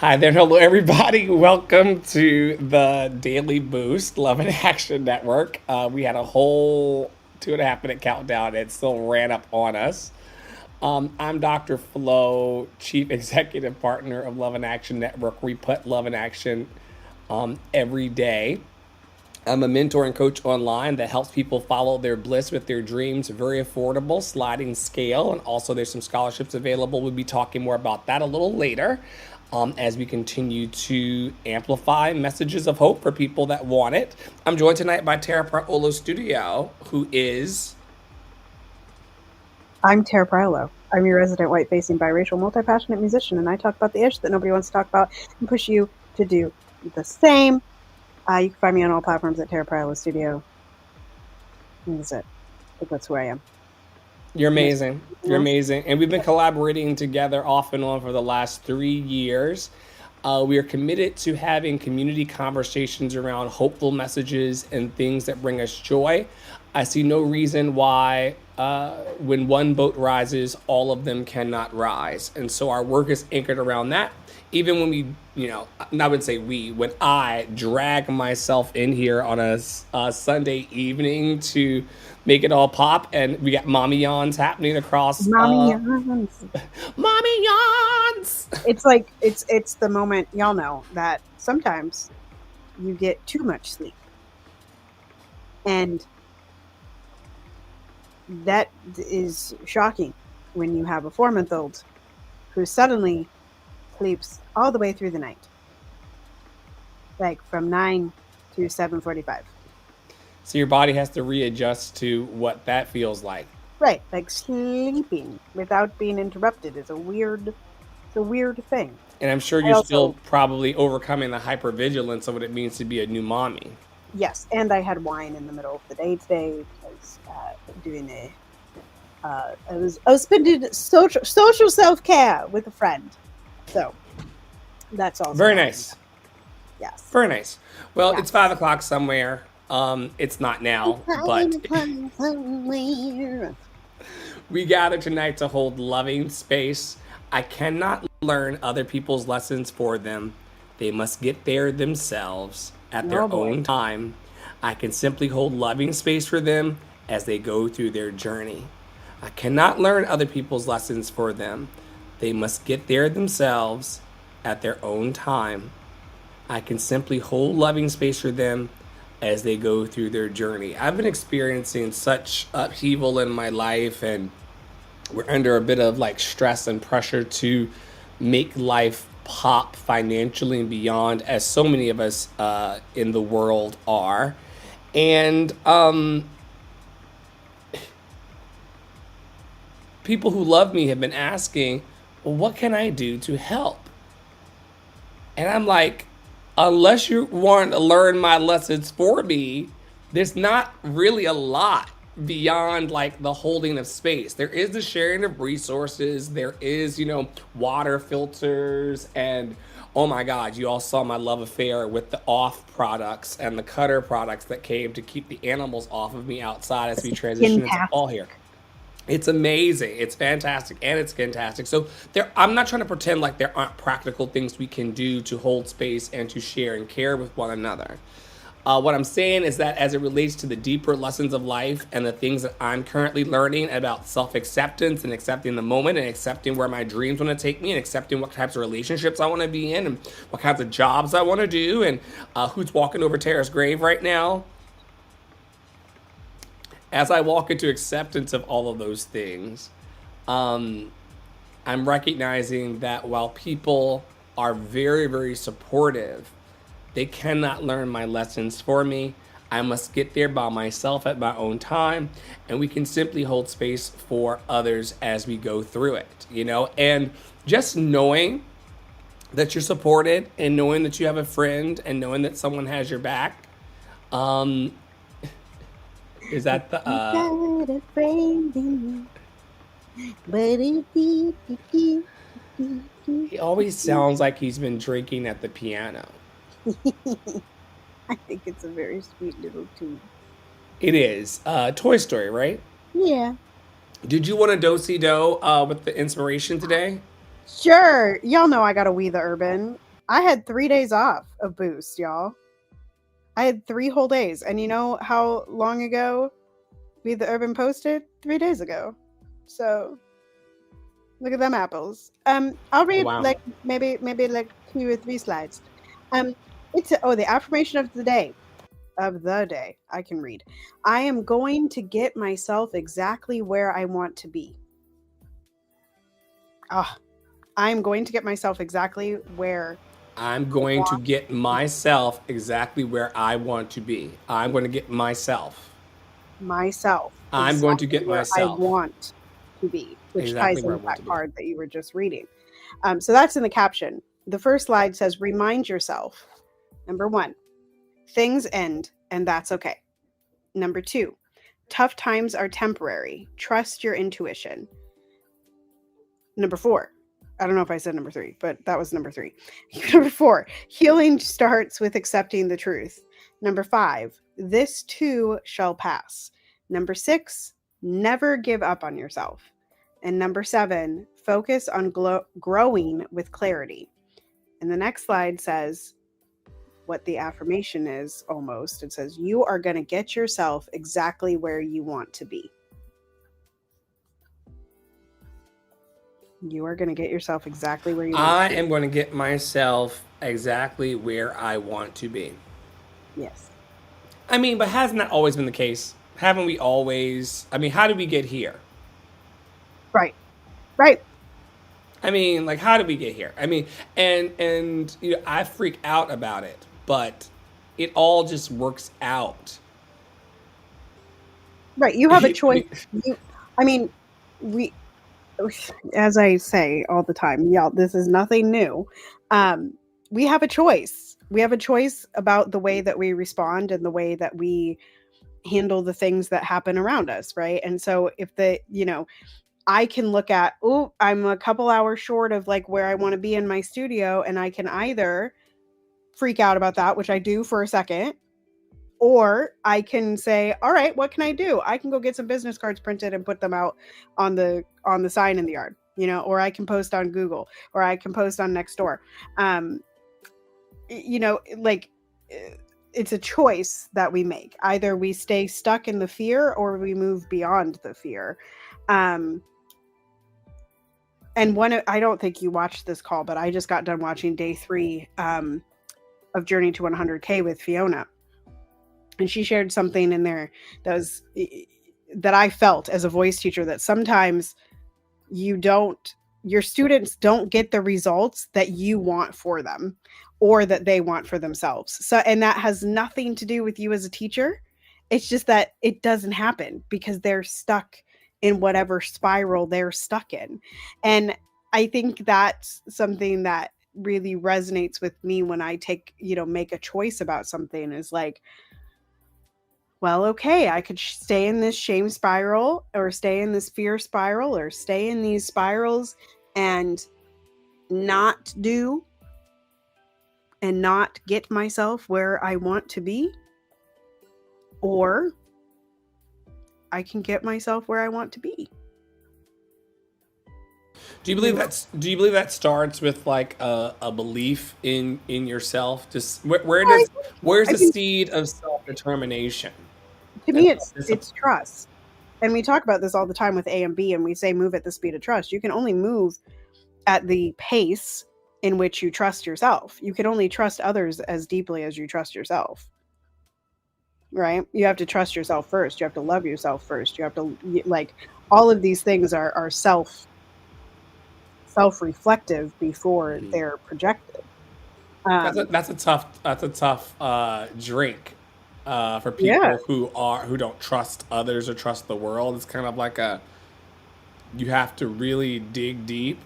Hi there, hello everybody. Welcome to the Daily Boost Love and Action Network. We had a whole 2.5 minute countdown. It still ran up on us. I'm Dr. Flo, Chief Executive Partner of Love and Action Network. We put love and action every day. I'm a mentor and coach online that helps people follow their bliss with their dreams. Very affordable, sliding scale, and also there's some scholarships available. We'll be talking more about that a little later as we continue to amplify messages of hope for people that want it. I'm joined tonight by Tara Priolo Studio, who is. I'm Tara Priolo. I'm your resident white-facing biracial multi-passionate musician, and I talk about the ish that nobody wants to talk about and push you to do the same. You can find me on all platforms at Tara Priolo Studio. That's it. I think that's who I am. You're amazing. You're amazing. And we've been collaborating together off and on for the last 3 years. We are committed to having community conversations around hopeful messages and things that bring us joy. I see no reason why, when one boat rises, all of them cannot rise. And so our work is anchored around that. Even when we, I would say when I drag myself in here on a Sunday evening to make it all pop, and we got mommy yawns happening across. Mommy yawns. Mommy yawns! It's like, it's the moment, y'all know, that sometimes you get too much sleep. And that is shocking when you have a 4-month-old who suddenly sleeps all the way through the night, like from 9 to 7:45. So your body has to readjust to what that feels like. Right, like sleeping without being interrupted is a weird thing. And I'm sure you're still probably overcoming the hypervigilance of what it means to be a new mommy. Yes, and I had wine in the middle of the day today. I was doing I was spending social self-care with a friend. So that's also very nice. Yes. Very nice. Well, yes. It's 5 o'clock somewhere. It's not now, but we gather tonight to hold loving space. I cannot learn other people's lessons for them. They must get there themselves at their own time. I can simply hold loving space for them as they go through their journey. I cannot learn other people's lessons for them. They must get there themselves at their own time. I can simply hold loving space for them as they go through their journey. I've been experiencing such upheaval in my life, and we're under a bit of like stress and pressure to make life pop financially and beyond, as so many of us in the world are. And people who love me have been asking, well, what can I do to help? And I'm like, unless you want to learn my lessons for me, there's not really a lot beyond like the holding of space. There is the sharing of resources. There is, water filters, and oh my God, you all saw my love affair with the off products and the cutter products that came to keep the animals off of me outside as we transition into fall here. It's amazing. It's fantastic, and it's fantastic. So I'm not trying to pretend like there aren't practical things we can do to hold space and to share and care with one another. What I'm saying is that as it relates to the deeper lessons of life and the things that I'm currently learning about self-acceptance and accepting the moment and accepting where my dreams want to take me and accepting what types of relationships I want to be in and what kinds of jobs I want to do and who's walking over Tara's grave right now. As I walk into acceptance of all of those things, I'm recognizing that while people are very, very supportive, they cannot learn my lessons for me. I must get there by myself at my own time, and we can simply hold space for others as we go through it, and just knowing that you're supported and knowing that you have a friend and knowing that someone has your back. Is that the got a friend in me, but he always sounds like he's been drinking at the piano. I think it's a very sweet little tune. It is. Toy Story, right? Yeah. Did you want a do-si-do with the inspiration today? Sure. Y'all know I got a We the Urban I had 3 days off of Boost, y'all. I had 3 whole days. And you know how long ago Be the Urban posted? 3 days ago. So look at them apples. I'll read Wow. like maybe like 2 or 3 slides. It's the affirmation of the day. I can read. I am going to get myself exactly where I want to be. I am going to get myself exactly where I'm going to get myself exactly where I want to be. I'm going to get myself. I'm going to get where I myself want to be, which exactly ties where I into want that to be. card that you were just reading. So that's in the caption. The first slide says, remind yourself. Number 1, things end, and that's okay. Number 2, tough times are temporary. Trust your intuition. Number 4, I don't know if I said number 3, but that was number 3. Number 4, healing starts with accepting the truth. Number 5, this too shall pass. Number 6, never give up on yourself. And number 7, focus on growing with clarity. And the next slide says what the affirmation is almost. It says, you are going to get yourself exactly where you want to be. You are going to get yourself exactly where you want I to be. am going to get myself exactly where I want to be. Yes. I mean, but hasn't that always been the case? Haven't we always? I mean, how did we get here? Right. Right. I mean, like, how did we get here? I mean, and you know, I freak out about it, but it all just works out. Right. You have a choice. We, as I say all the time, y'all, this is nothing new. We have a choice. We have a choice about the way that we respond and the way that we handle the things that happen around us. Right. And so if I can look at, I'm a couple hours short of like where I want to be in my studio, and I can either freak out about that, which I do for a second, or I can say, all right, what can I do? I can go get some business cards printed and put them out on the sign in the yard, or I can post on Google, or I can post on Nextdoor. Like, it's a choice that we make. Either we stay stuck in the fear or we move beyond the fear. And I don't think you watched this call, but I just got done watching day 3 of Journey to 100K with Fiona. And she shared something in there that I felt as a voice teacher, that sometimes your students don't get the results that you want for them or that they want for themselves. So, and that has nothing to do with you as a teacher. It's just that it doesn't happen because they're stuck in whatever spiral they're stuck in. And I think that's something that really resonates with me when I make a choice about something, is like, well, okay, I could stay in this shame spiral, or stay in this fear spiral, or stay in these spirals and not do and not get myself where I want to be. Or I can get myself where I want to be. Do you believe that starts with like a belief in yourself? Just where's the seed of self determination? To me, it's trust. And we talk about this all the time with A and B, and we say move at the speed of trust. You can only move at the pace in which you trust yourself. You can only trust others as deeply as you trust yourself. Right? You have to trust yourself first. You have to love yourself first. You have to, like, all of these things are self-reflective before they're projected. That's a tough drink for people who don't trust others or trust the world. It's kind of like you have to really dig deep.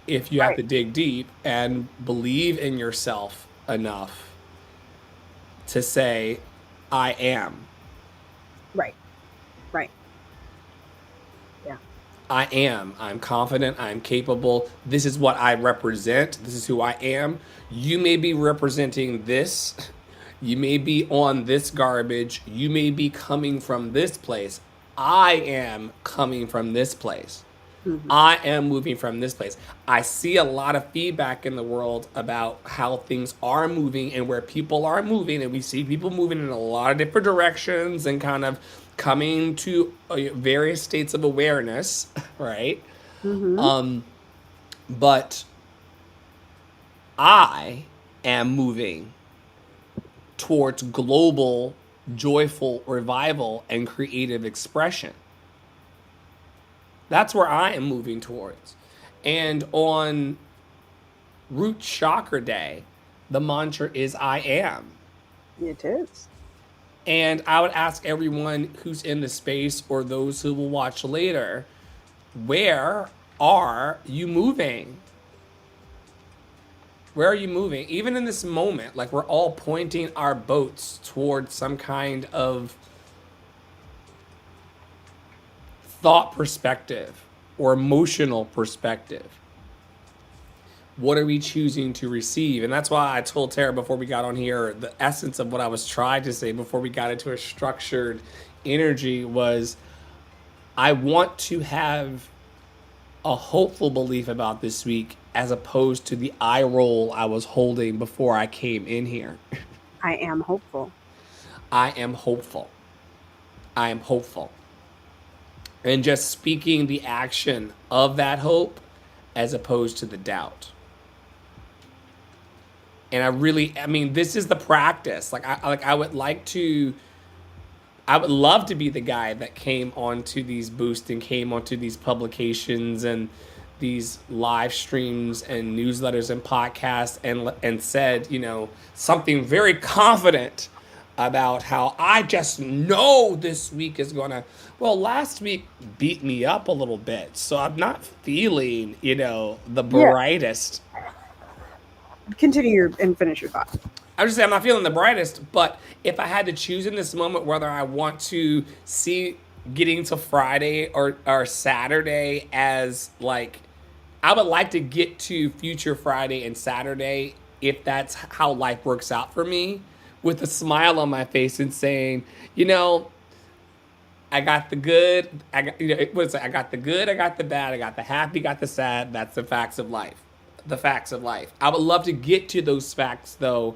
If you have to dig deep and believe in yourself enough to say, I am. Right. Yeah. I am. I'm confident. I'm capable. This is what I represent. This is who I am. You may be representing this. You may be on this garbage. You may be coming from this place. I am coming from this place. Mm-hmm. I am moving from this place. I see a lot of feedback in the world about how things are moving and where people are moving, and we see people moving in a lot of different directions and kind of coming to various states of awareness, right? Mm-hmm. But I am moving towards global, joyful revival and creative expression. That's where I am moving towards. And on Root Chakra Day, the mantra is I am. It is. And I would ask everyone who's in the space or those who will watch later, where are you moving? Where are you moving? Even in this moment, like we're all pointing our boats towards some kind of thought perspective or emotional perspective. What are we choosing to receive? And that's why I told Tara before we got on here, the essence of what I was trying to say before we got into a structured energy was I want to have a hopeful belief about this week as opposed to the eye roll I was holding before I came in here. I am hopeful. I am hopeful. I am hopeful. And just speaking the action of that hope as opposed to the doubt. And I mean, this is the practice. I would I would love to be the guy that came onto these boosts and came onto these publications and these live streams and newsletters and podcasts and said, something very confident about how I just know this week is gonna. Well, last week beat me up a little bit, so I'm not feeling, the brightest. Continue and finish your thought. I would just say I'm not feeling the brightest, but if I had to choose in this moment whether I want to see getting to Friday or Saturday as like, I would like to get to future Friday and Saturday if that's how life works out for me, with a smile on my face and saying, I got the good, I got the good, I got the bad, I got the happy, got the sad. That's the facts of life. The facts of life. I would love to get to those facts though,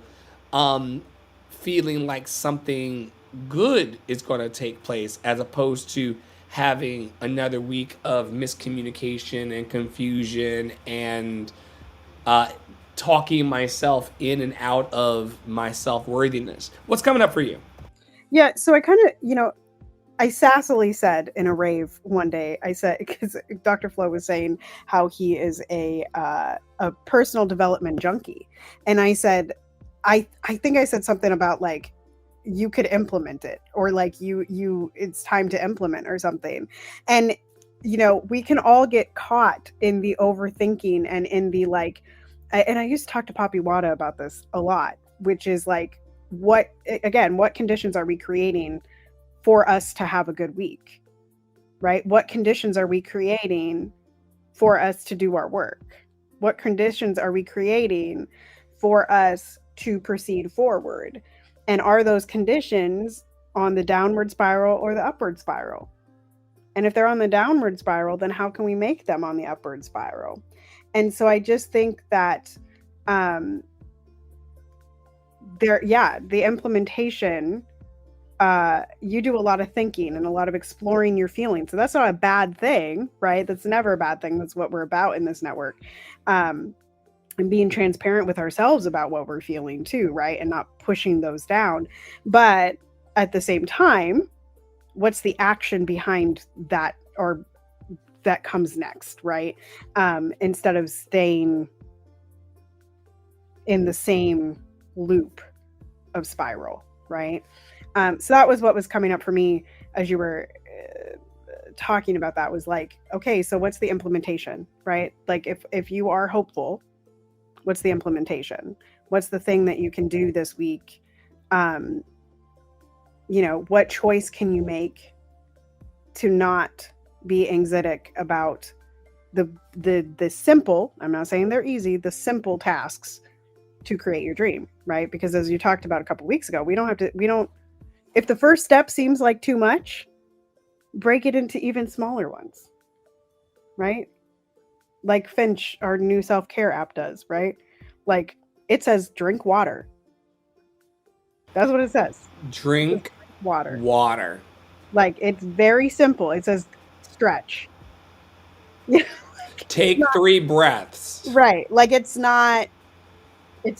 feeling like something good is going to take place as opposed to having another week of miscommunication and confusion and talking myself in and out of my self-worthiness. What's coming up for you? Yeah, so I kind of, I sassily said in a rave one day, I said, because Dr. Flo was saying how he is a personal development junkie. And I said, I think I said something about like, you could implement it, or like it's time to implement or something. And, we can all get caught in the overthinking and in the like, and I used to talk to Poppy Wada about this a lot, which is like, what conditions are we creating for us to have a good week, right? What conditions are we creating for us to do our work? What conditions are we creating for us to proceed forward? And are those conditions on the downward spiral or the upward spiral? And if they're on the downward spiral, then how can we make them on the upward spiral? And so I just think that the implementation, you do a lot of thinking and a lot of exploring your feelings. So that's not a bad thing, right? That's never a bad thing. That's what we're about in this network. And being transparent with ourselves about what we're feeling too, right? And not pushing those down. But at the same time, what's the action behind that, or that comes next, right? Instead of staying in the same loop of spiral, right? So that was what was coming up for me as you were talking about that, was like, okay, so what's the implementation, right? Like if you are hopeful, what's the implementation? What's the thing that you can do this week? What choice can you make to not be anxiety about the simple, I'm not saying they're easy, the simple tasks to create your dream, right? Because as you talked about a couple weeks ago, if the first step seems like too much, break it into even smaller ones. right? Like Finch, our new self-care app does, right? Like it says drink water. That's what it says. Just Drink drink water. water. Like it's very simple. It says stretch. Yeah, it's Take not 3 breaths. right. Like it's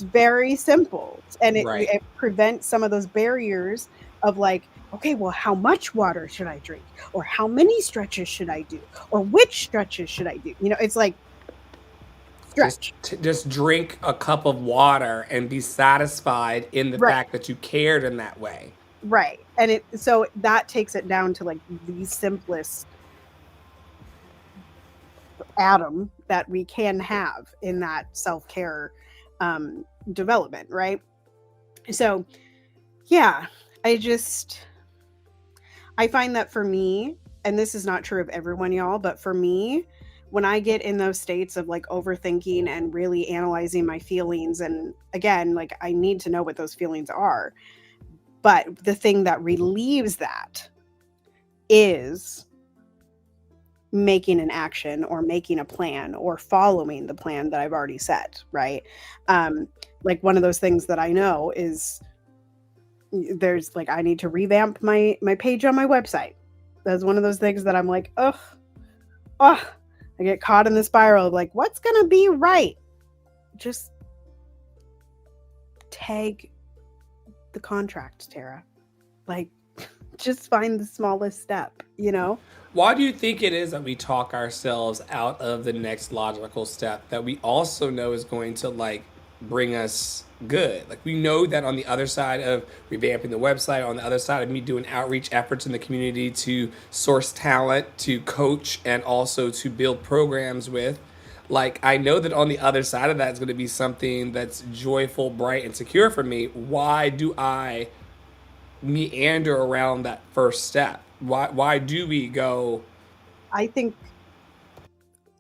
very simple, and Right. it prevents some of those barriers of like, okay, well, how much water should I drink, or how many stretches should I do, or which stretches should I do? It's like Just stretch. just drink a cup of water and be satisfied in the Right. fact that you cared in that way. Right. And so that takes it down to like the simplest atom that we can have in that self-care development, right? So yeah, I find that for me, and this is not true of everyone, y'all, but for me, when I get in those states of like overthinking and really analyzing my feelings, and again, like I need to know what those feelings are, but the thing that relieves that is making an action or making a plan or following the plan that I've already set, right? Like one of those things that I know is there's like I need to revamp my page on my website. That's one of those things that I'm like, oh, I get caught in the spiral of like, what's gonna be right? Just tag the contract, Tara. Like, just find the smallest step, Why do you think it is that we talk ourselves out of the next logical step that we also know is going to like bring us good? Like we know that on the other side of revamping the website, on the other side of me doing outreach efforts in the community to source talent, to coach, and also to build programs with, like I know that on the other side of that is going to be something that's joyful, bright, and secure for me. Why do I meander around that first step? Why do we go? I think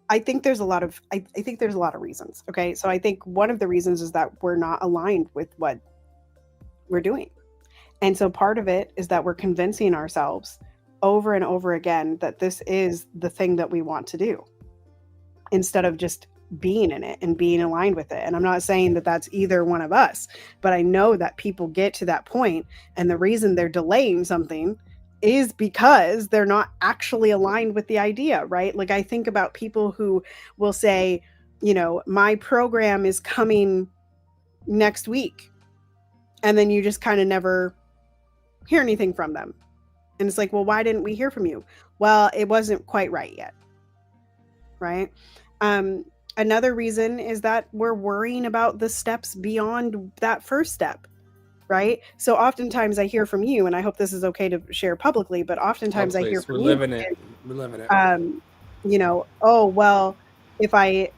I think there's a lot of I think there's a lot of reasons. Okay. So I think one of the reasons is that we're not aligned with what we're doing. And so part of it is that we're convincing ourselves over and over again that this is the thing that we want to do instead of just being in it and being aligned with it. And I'm not saying that that's either one of us, but I know that people get to that point, and the reason they're delaying something is because they're not actually aligned with the idea, right? Like I think about people who will say, my program is coming next week. And then you just kind of never hear anything from them. And it's like, well, why didn't we hear from you? Well, it wasn't quite right yet. Right. Another reason is that we're worrying about the steps beyond that first step. Right. So oftentimes I hear from you, and I hope this is okay to share publicly, but Oh, oftentimes I hear please, we're from you, living it. We're living it. oh, well, if I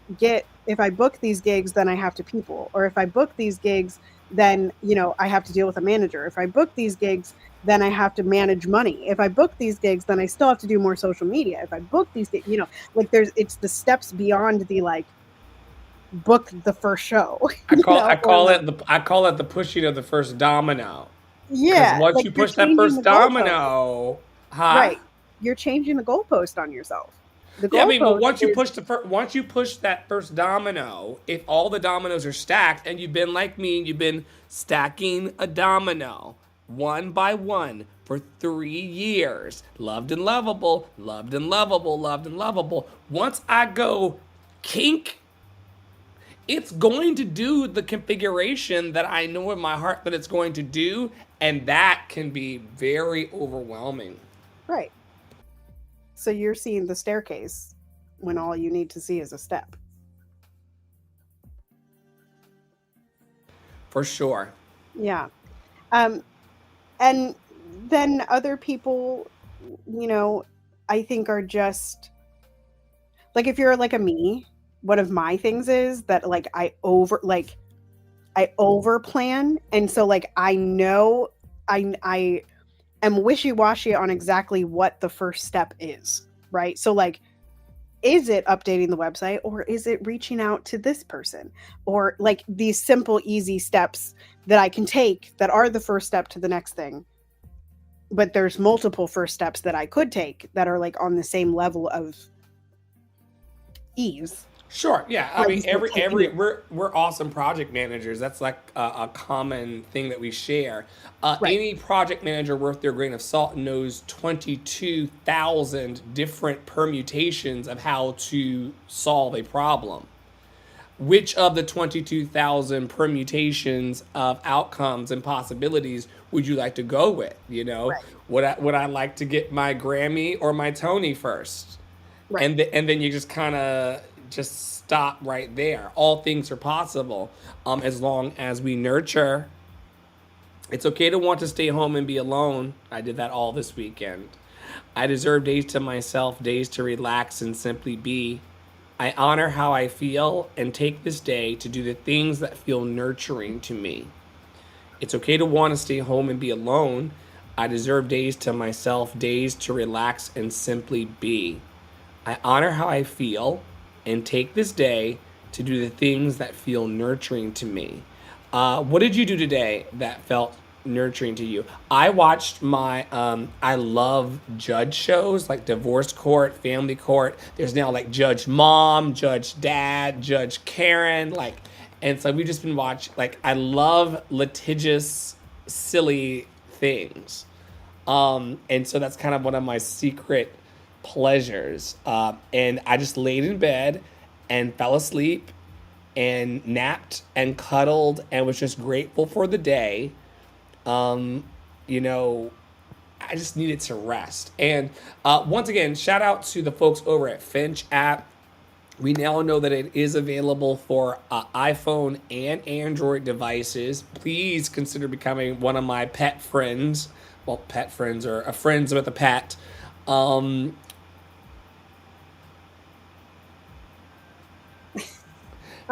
book these gigs, then I have to people, or if I book these gigs, then, I have to deal with a manager. If I book these gigs, then I have to manage money. If I book these gigs, then I still have to do more social media. If I book these gigs, like it's the steps beyond the like book the first show. I call I Or call like, it the pushing of the first domino. Because yeah, once like you you're push that changing first the goalpost. domino, huh? Right. You're changing the goalpost on yourself. The Yeah, I mean, well, goalpost is once you push that first domino, if all the dominoes are stacked, and you've been like me, and you've been stacking a domino one by one for 3 years, loved and lovable, loved and lovable, loved and lovable. Once I go kink, it's going to do the configuration that I know in my heart that it's going to do, and that can be very overwhelming. right. So you're seeing the staircase when all you need to see is a step. For sure. Yeah. And then other people, I think are just like, if you're like a me, one of my things is that like I over plan, and so like I know I am wishy-washy on exactly what the first step is, right? So like, is it updating the website, or is it reaching out to this person, or like these simple easy steps that I can take that are the first step to the next thing, but there's multiple first steps that I could take that are like on the same level of ease. Sure. Yeah. I But mean, just don't take any of it. we're awesome project managers. That's like a common thing that we share. Right. Any project manager worth their grain of salt knows 22,000 different permutations of how to solve a problem. Which of the 22,000 permutations of outcomes and possibilities would you like to go with? Right. Would I like to get my Grammy or my Tony first? Right. And then you just kind of just stop right there. All things are possible, as long as we nurture. It's okay to want to stay home and be alone. I did that all this weekend. I deserve days to myself, days to relax and simply be. I honor how I feel and take this day to do the things that feel nurturing to me. It's okay to want to stay home and be alone. I deserve days to myself, days to relax and simply be. I honor how I feel and take this day to do the things that feel nurturing to me. What did you do today that felt nurturing to you? I watched I love judge shows like divorce court, family court. There's now like Judge Mom, Judge Dad, Judge Karen, and so we've just been watching, I love litigious, silly things. And so that's kind of one of my secret pleasures. And I just laid in bed and fell asleep and napped and cuddled and was just grateful for the day. You know, I just needed to rest. And once again, shout out to the folks over at Finch app. We now know that it is available for iPhone and Android devices. Please consider becoming one of my pet friends. Well, pet friends or a friends with a pet.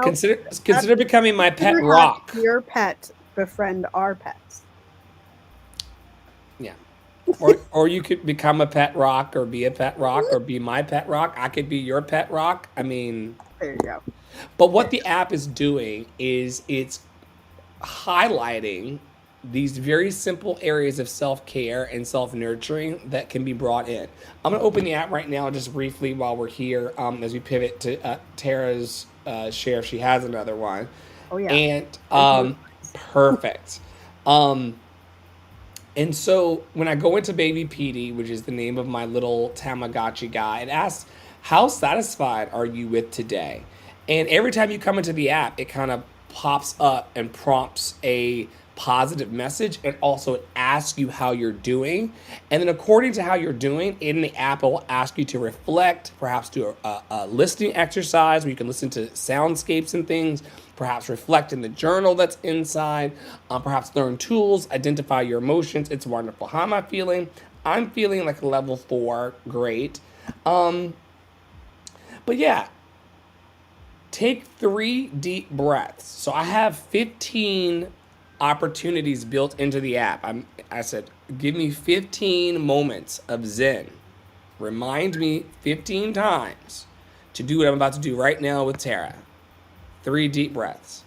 Consider becoming my pet rock. Your pet befriend our pets. Yeah. Or you could become a pet rock or be a pet rock or be my pet rock. I could be your pet rock. I mean, there you go. But what the app is doing is it's highlighting these very simple areas of self-care and self-nurturing that can be brought in. I'm going to open the app right now just briefly while we're here, as we pivot to Tara's share if she has another one. Oh, yeah. And perfect. And so when I go into Baby Petey, which is the name of my little Tamagotchi guy, it asks, how satisfied are you with today? And every time you come into the app, it kind of pops up and prompts a positive message, and also it asks you how you're doing. And then according to how you're doing, in the app, it will ask you to reflect, perhaps do a listening exercise where you can listen to soundscapes and things, perhaps reflect in the journal that's inside, perhaps learn tools, identify your emotions. It's wonderful. How am I feeling? I'm feeling like a level 4. Great. But yeah, take 3 deep breaths. So I have 15 opportunities built into the app. I said, give me 15 moments of Zen. Remind me 15 times to do what I'm about to do right now with Tara. 3 deep breaths.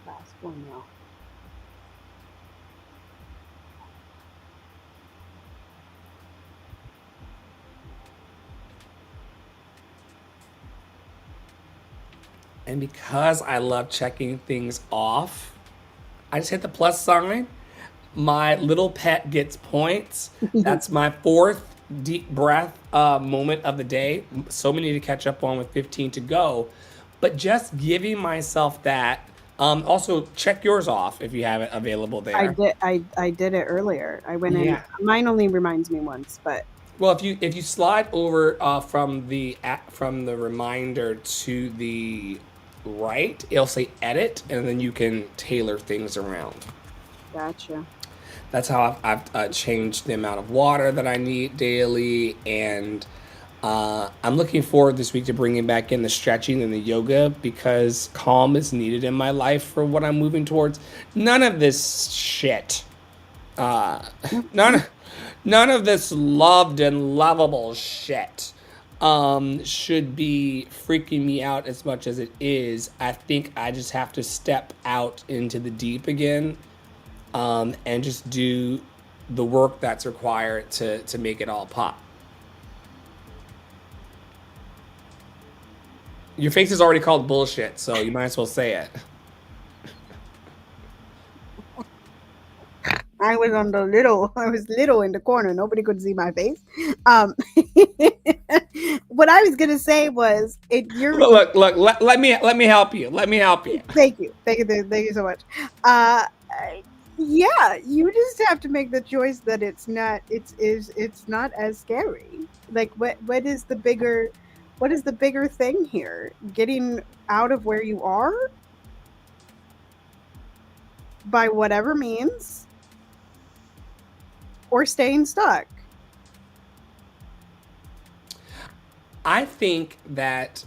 Last one now. And because I love checking things off, I just hit the plus sign. My little pet gets points. That's my 4th deep breath moment of the day. So many to catch up on with 15 to go. But just giving myself that. Also, check yours off if you have it available there. I did it earlier. I went in. Mine only reminds me once, but well, if you slide over from the reminder to the right, it'll say edit, and then you can tailor things around. Gotcha. That's how I've changed the amount of water that I need daily, and I'm looking forward this week to bringing back in the stretching and the yoga because calm is needed in my life for what I'm moving towards. None of this shit. None of this loved and lovable shit should be freaking me out as much as it is. I think I just have to step out into the deep again, and just do the work that's required to make it all pop. Your face is already called bullshit, so you might as well say it. I was little in the corner. Nobody could see my face. What I was gonna say was, Look. Let me help you. Let me help you. Thank you so much. Yeah, you just have to make the choice that it's not as scary. Like, what is the bigger thing here? Getting out of where you are by whatever means, or staying stuck? I think that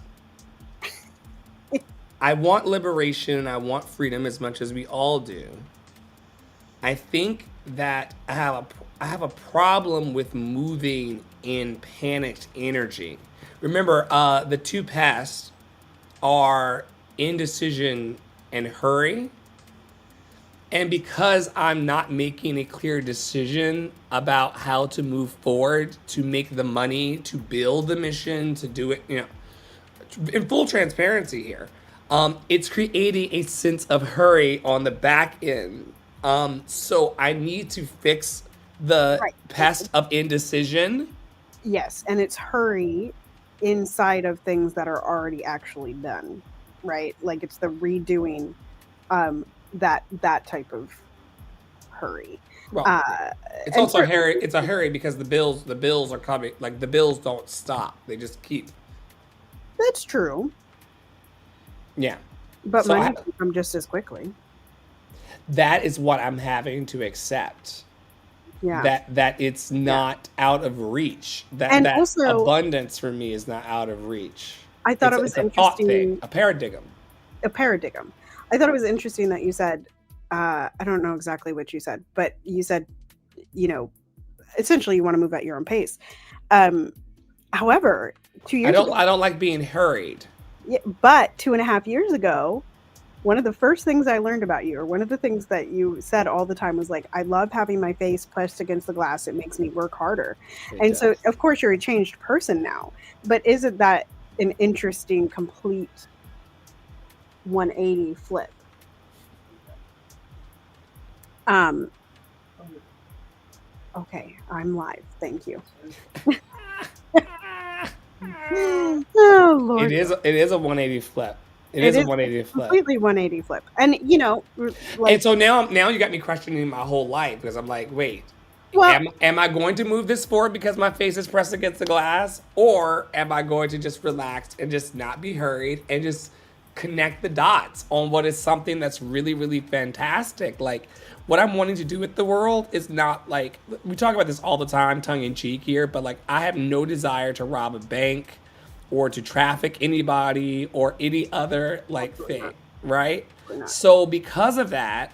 I want liberation and I want freedom as much as we all do. I think that I have a problem with moving in panicked energy. Remember, the two pests are indecision and hurry. And because I'm not making a clear decision about how to move forward, to make the money, to build the mission, to do it, in full transparency here, it's creating a sense of hurry on the back end. So I need to fix the pest of indecision. Yes, and it's hurry inside of things that are already actually done, right? Like, it's the redoing, that type of hurry. Well, it's also hurry. It's a hurry because the bills are coming. Like, the bills don't stop; they just keep. That's true. Yeah, but money can come just as quickly. That is what I'm having to accept. Yeah. That it's not out of reach. That also, abundance for me is not out of reach. I thought it was interesting. A paradigm. I thought it was interesting that you said, I don't know exactly what you said, but you said, essentially you want to move at your own pace. However, 2 years ago, I don't like being hurried. Yeah, but 2.5 years ago, one of the first things I learned about you, or one of the things that you said all the time, was like, I love having my face pressed against the glass. It makes me work harder. So, of course, you're a changed person now. But isn't that an interesting, complete 180 flip? Okay, I'm live. Thank you. Oh, Lord. It is a 180 flip. It is a 180 flip. Completely 180 flip. And, and so now you got me questioning my whole life, because I'm like, wait, am I going to move this forward because my face is pressed against the glass? Or am I going to just relax and just not be hurried and just connect the dots on what is something that's really, really fantastic? Like, what I'm wanting to do with the world is not, like, we talk about this all the time, tongue in cheek here, but, like, I have no desire to rob a bank or to traffic anybody or any other, like, thing, right? So because of that,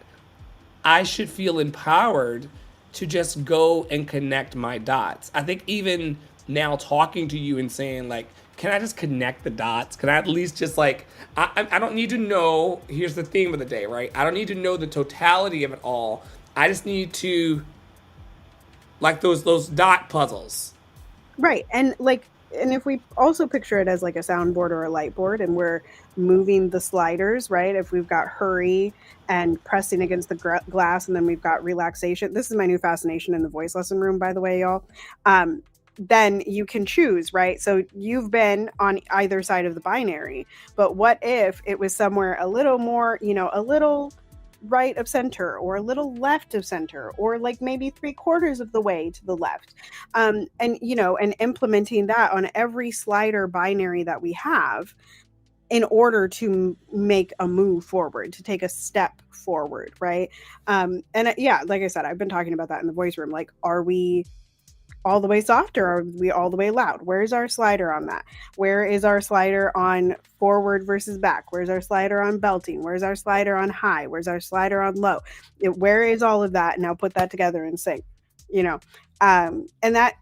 I should feel empowered to just go and connect my dots. I think even now talking to you and saying, like, can I just connect the dots? Can I at least just, like, I don't need to know, here's the theme of the day, right? I don't need to know the totality of it all. I just need to, like, those dot puzzles. Right, and, like, and if we also picture it as like a soundboard or a light board, and we're moving the sliders, right? If we've got hurry and pressing against the glass, and then we've got relaxation. This is my new fascination in the voice lesson room, by the way, y'all. Then you can choose, right? So you've been on either side of the binary, but what if it was somewhere a little more, a little right of center, or a little left of center, or like maybe 3/4 of the way to the left, and implementing that on every slider binary that we have in order to make a move forward, to take a step forward, right? And like I said, I've been talking about that in the voice room. Like, are we all the way soft, or are we all the way loud? Where's our slider on that? Where is our slider on forward versus back? Where's our slider on belting? Where's our slider on high? Where's our slider on low? Where is all of that? Now put that together and sync. you know. And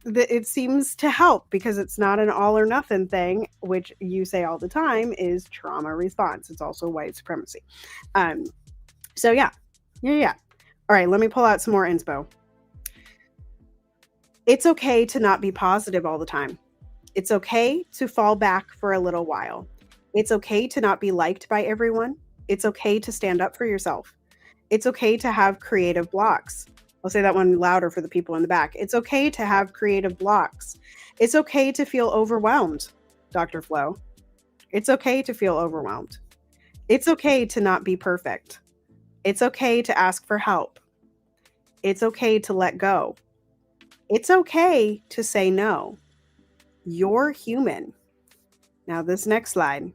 it seems to help because it's not an all or nothing thing, which you say all the time is trauma response. It's also white supremacy. So yeah. All right, let me pull out some more inspo. It's okay to not be positive all the time. It's okay to fall back for a little while. It's okay to not be liked by everyone. It's okay to stand up for yourself. It's okay to have creative blocks. I'll say that one louder for the people in the back. It's okay to have creative blocks. It's okay to feel overwhelmed, Dr. Flo. It's okay to feel overwhelmed. It's okay to not be perfect. It's okay to ask for help. It's okay to let go. It's okay to say no. You're human. Now, this next slide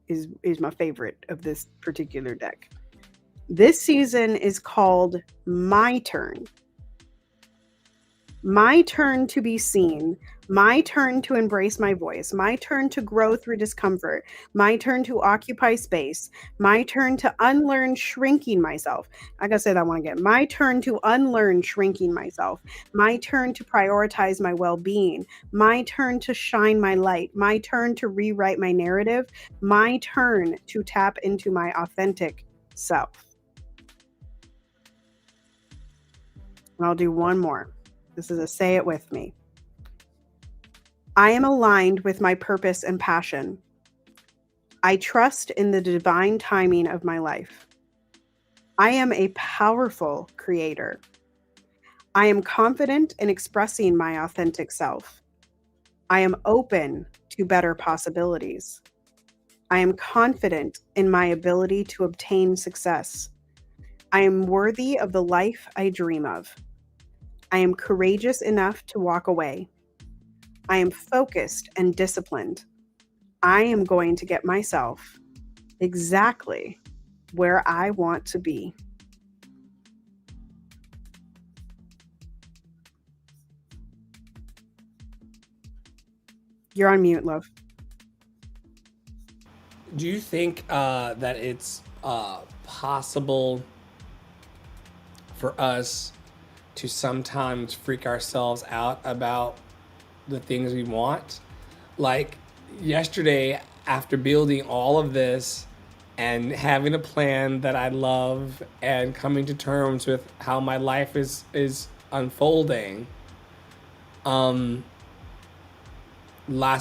is my favorite of this particular deck. This season is called My Turn. My turn to be seen. My turn to embrace my voice. My turn to grow through discomfort. My turn to occupy space. My turn to unlearn shrinking myself. I gotta say that one again. My turn to unlearn shrinking myself. My turn to prioritize my well-being. My turn to shine my light. My turn to rewrite my narrative. My turn to tap into my authentic self. And I'll do one more. This is a say it with me. I am aligned with my purpose and passion. I trust in the divine timing of my life. I am a powerful creator. I am confident in expressing my authentic self. I am open to better possibilities. I am confident in my ability to obtain success. I am worthy of the life I dream of. I am courageous enough to walk away. I am focused and disciplined. I am going to get myself exactly where I want to be. You're on mute, love. Do you think that it's possible for us to sometimes freak ourselves out about the things we want? Like yesterday, after building all of this and having a plan that I love and coming to terms with how my life is unfolding, last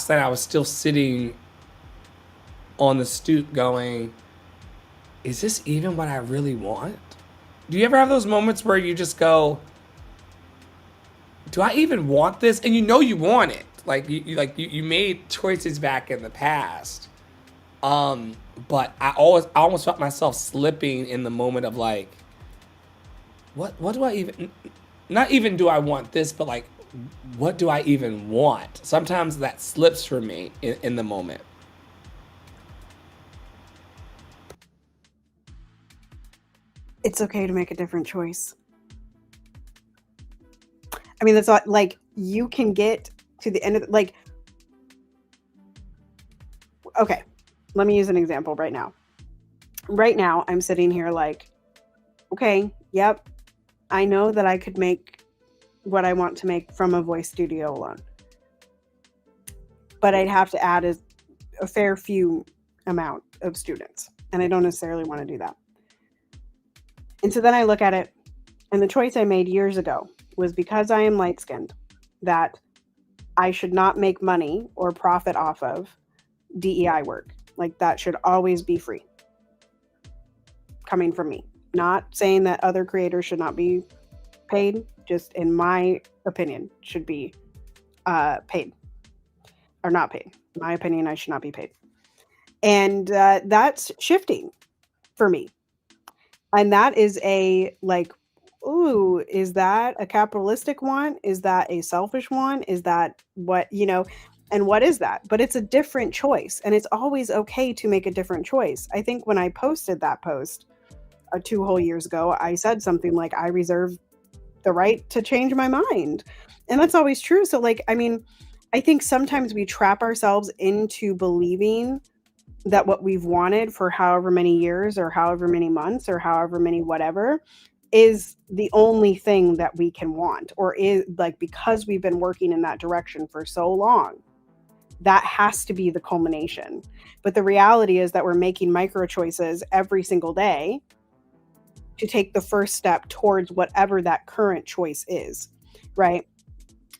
night I was still sitting on the stoop going, is this even what I really want? Do you ever have those moments where you just go, do I even want this? And you know you want it. Like you made choices back in the past. But I almost felt myself slipping in the moment of like, what do I even, not even do I want this, but like, what do I even want? Sometimes that slips for me in the moment. It's okay to make a different choice. I mean, that's like you can get to the end of like, okay, let me use an example right now. Right now, I'm sitting here like, okay, yep, I know that I could make what I want to make from a voice studio alone. But I'd have to add a fair few amount of students. And I don't necessarily want to do that. And so then I look at it, and the choice I made years ago was because I am light-skinned, that I should not make money or profit off of DEI work. Like that should always be free. Coming from me. Not saying that other creators should not be paid, just in my opinion, should be paid. Or not paid. In my opinion, I should not be paid. And that's shifting for me. And that is a like, ooh, is that a capitalistic one? Is that a selfish one? Is that what, and what is that? But it's a different choice. And it's always okay to make a different choice. I think when I posted that post 2 whole years ago, I said something like, I reserve the right to change my mind. And that's always true. So like, I mean, I think sometimes we trap ourselves into believing that what we've wanted for however many years or however many months or however many whatever is the only thing that we can want, or is like, because we've been working in that direction for so long, that has to be the culmination. But the reality is that we're making micro choices every single day to take the first step towards whatever that current choice is, right?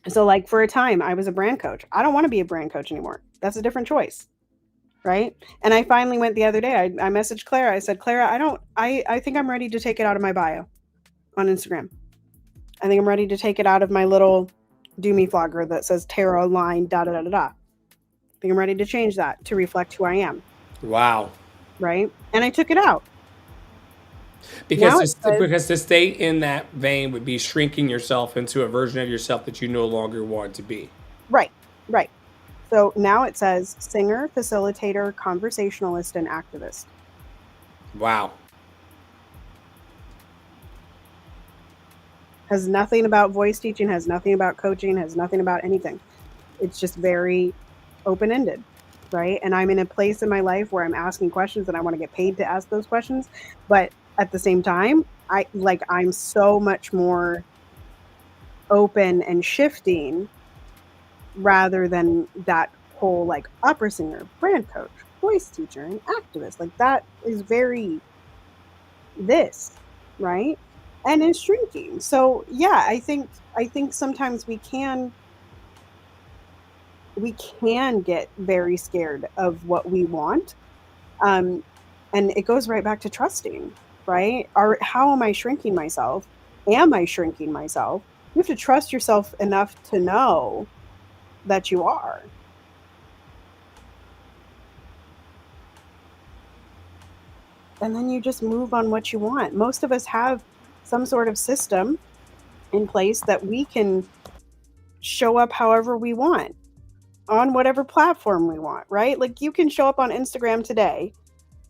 So like for a time, I was a brand coach. I don't want to be a brand coach anymore. That's a different choice, right? And I finally went the other day. I messaged Clara. I said, Clara, I think I'm ready to take it out of my bio on Instagram. I think I'm ready to take it out of my little do me flogger that says Tara line, da da da da da. I think I'm ready to change that to reflect who I am. Wow. Right? And I took it out. Because to stay in that vein would be shrinking yourself into a version of yourself that you no longer want to be. Right. So now it says singer, facilitator, conversationalist, and activist. Wow. Has nothing about voice teaching, has nothing about coaching, has nothing about anything. It's just very open-ended, right? And I'm in a place in my life where I'm asking questions and I want to get paid to ask those questions. But at the same time, I'm so much more open and shifting rather than that whole like opera singer, brand coach, voice teacher, and activist. Like that is very this, right? And it's shrinking. So yeah, I think sometimes we can get very scared of what we want. And it goes right back to trusting, right? How am I shrinking myself? Am I shrinking myself? You have to trust yourself enough to know that you are. And then you just move on what you want. Most of us have some sort of system in place that we can show up however we want on whatever platform we want, right? Like you can show up on Instagram today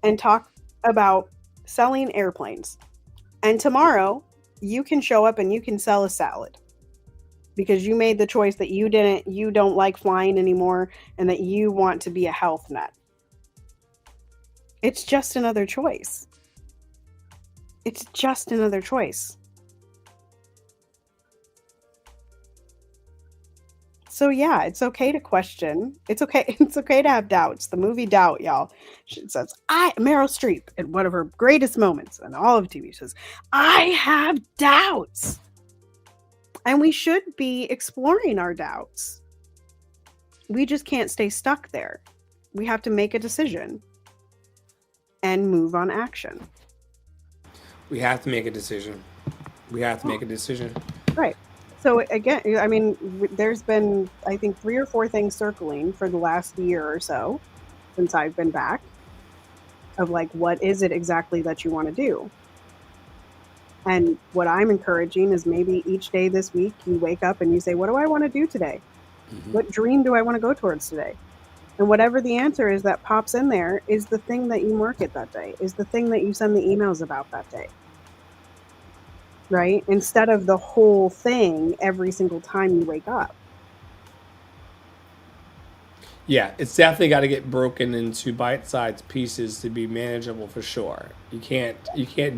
and talk about selling airplanes. And tomorrow you can show up and you can sell a salad because you made the choice that you don't like flying anymore and that you want to be a health nut. It's just another choice. It's just another choice. So yeah, it's okay to question. It's okay to have doubts. The movie Doubt, y'all. She says, Meryl Streep, in one of her greatest moments in all of TV, says, I have doubts. And we should be exploring our doubts. We just can't stay stuck there. We have to make a decision and move on action. We have to make a decision. Right. So again, I mean, there's been, I think, 3 or 4 things circling for the last year or so since I've been back of like, what is it exactly that you want to do? And what I'm encouraging is maybe each day this week you wake up and you say, what do I want to do today? Mm-hmm. What dream do I want to go towards today? And whatever the answer is that pops in there is the thing that you market that day, is the thing that you send the emails about that day. Right? Instead of the whole thing every single time you wake up. Yeah, it's definitely got to get broken into bite-sized pieces to be manageable for sure. You can't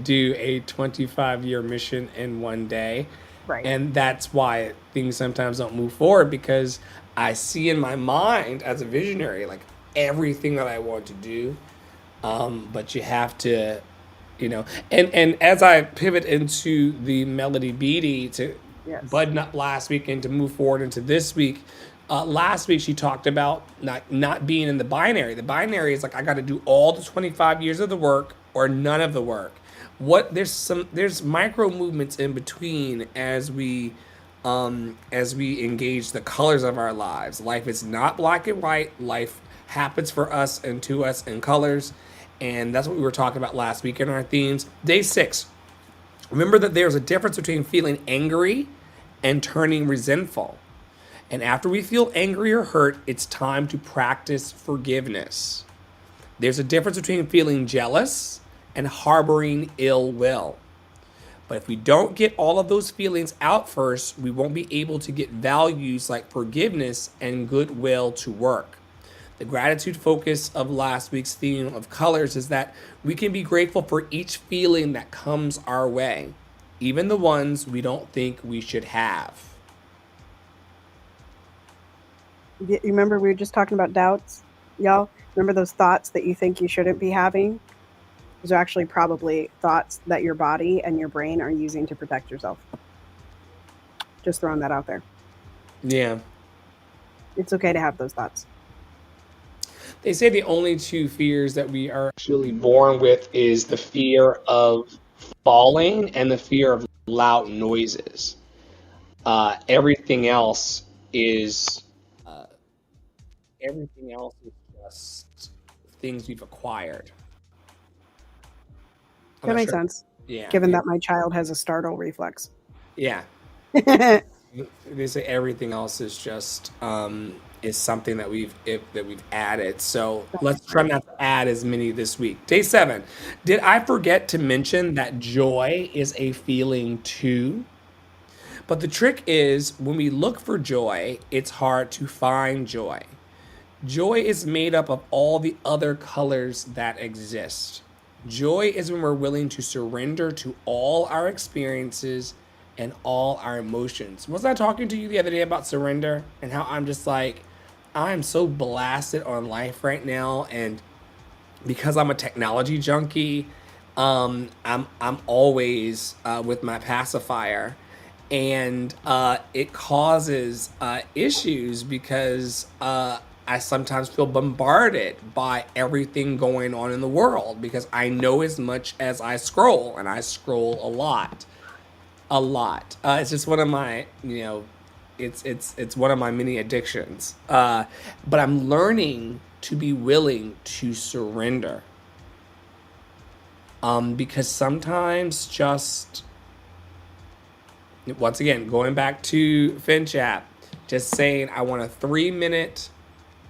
do a 25-year mission in one day. Right. And that's why things sometimes don't move forward, because I see in my mind as a visionary like everything that I want to do. But you have to, and as I pivot into the Melody Beatty to button up last week and to move forward into this week, last week she talked about not being in the binary. The binary is like, I got to do all the 25 years of the work or none of the work. There's micro movements in between as we engage the colors of our lives. Life is not black and white. Life happens for us and to us in colors. And that's what we were talking about last week in our themes. Day 6. Remember that there's a difference between feeling angry and turning resentful. And after we feel angry or hurt, it's time to practice forgiveness. There's a difference between feeling jealous and harboring ill will. But if we don't get all of those feelings out first, we won't be able to get values like forgiveness and goodwill to work. The gratitude focus of last week's theme of colors is that we can be grateful for each feeling that comes our way. even the ones we don't think we should have. You remember we were just talking about doubts, y'all? Remember those thoughts that you think you shouldn't be having? Those are actually probably thoughts that your body and your brain are using to protect yourself. Just throwing that out there. Yeah. It's okay to have those thoughts. They say the only two fears that we are actually born with is the fear of falling and the fear of loud noises. Everything else is uh, everything else is just things we've acquired. I'm That not makes sure. sense. Yeah. Given that my child has a startle reflex. Yeah. That They say everything else is just is something that we've added. So let's try not to add as many this week. Day 7. Did I forget to mention that joy is a feeling too? But the trick is when we look for joy, it's hard to find joy. Joy is made up of all the other colors that exist. Joy is when we're willing to surrender to all our experiences and all our emotions. Wasn't I talking to you the other day about surrender and how I'm just like, I'm so blasted on life right now, and because I'm a technology junkie, I'm always with my pacifier, and it causes issues because I sometimes feel bombarded by everything going on in the world because I know as much as I scroll, and I scroll a lot, a lot. It's just one of my, it's one of my many addictions. But I'm learning to be willing to surrender. Because sometimes just, once again, going back to FinChat, just saying I want a 3-minute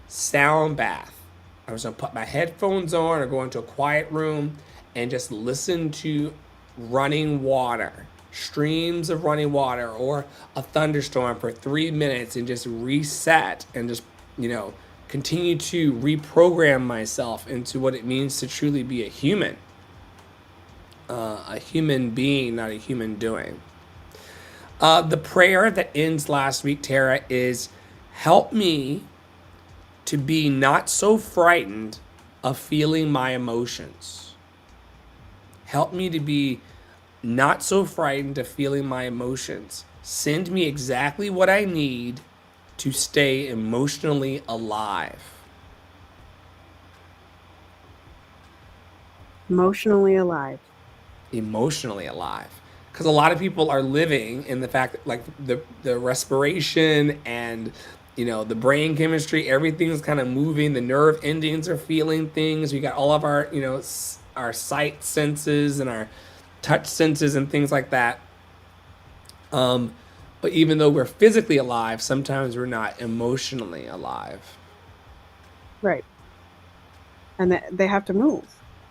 sound bath. I was gonna put my headphones on or go into a quiet room and just listen to running water, streams of running water, or a thunderstorm for 3 minutes and just reset and just, continue to reprogram myself into what it means to truly be a human being, not a human doing. The prayer that ends last week, Tara, is help me to be not so frightened of feeling my emotions. Help me to be not so frightened of feeling my emotions. Send me exactly what I need to stay emotionally alive. emotionally alive. Emotionally alive. Because a lot of people are living in the fact that, like, the respiration and the brain chemistry, everything's kind of moving. The nerve endings are feeling things. We got all of our our sight senses and our touch senses and things like that. But even though we're physically alive, sometimes we're not emotionally alive. Right. And they have to move.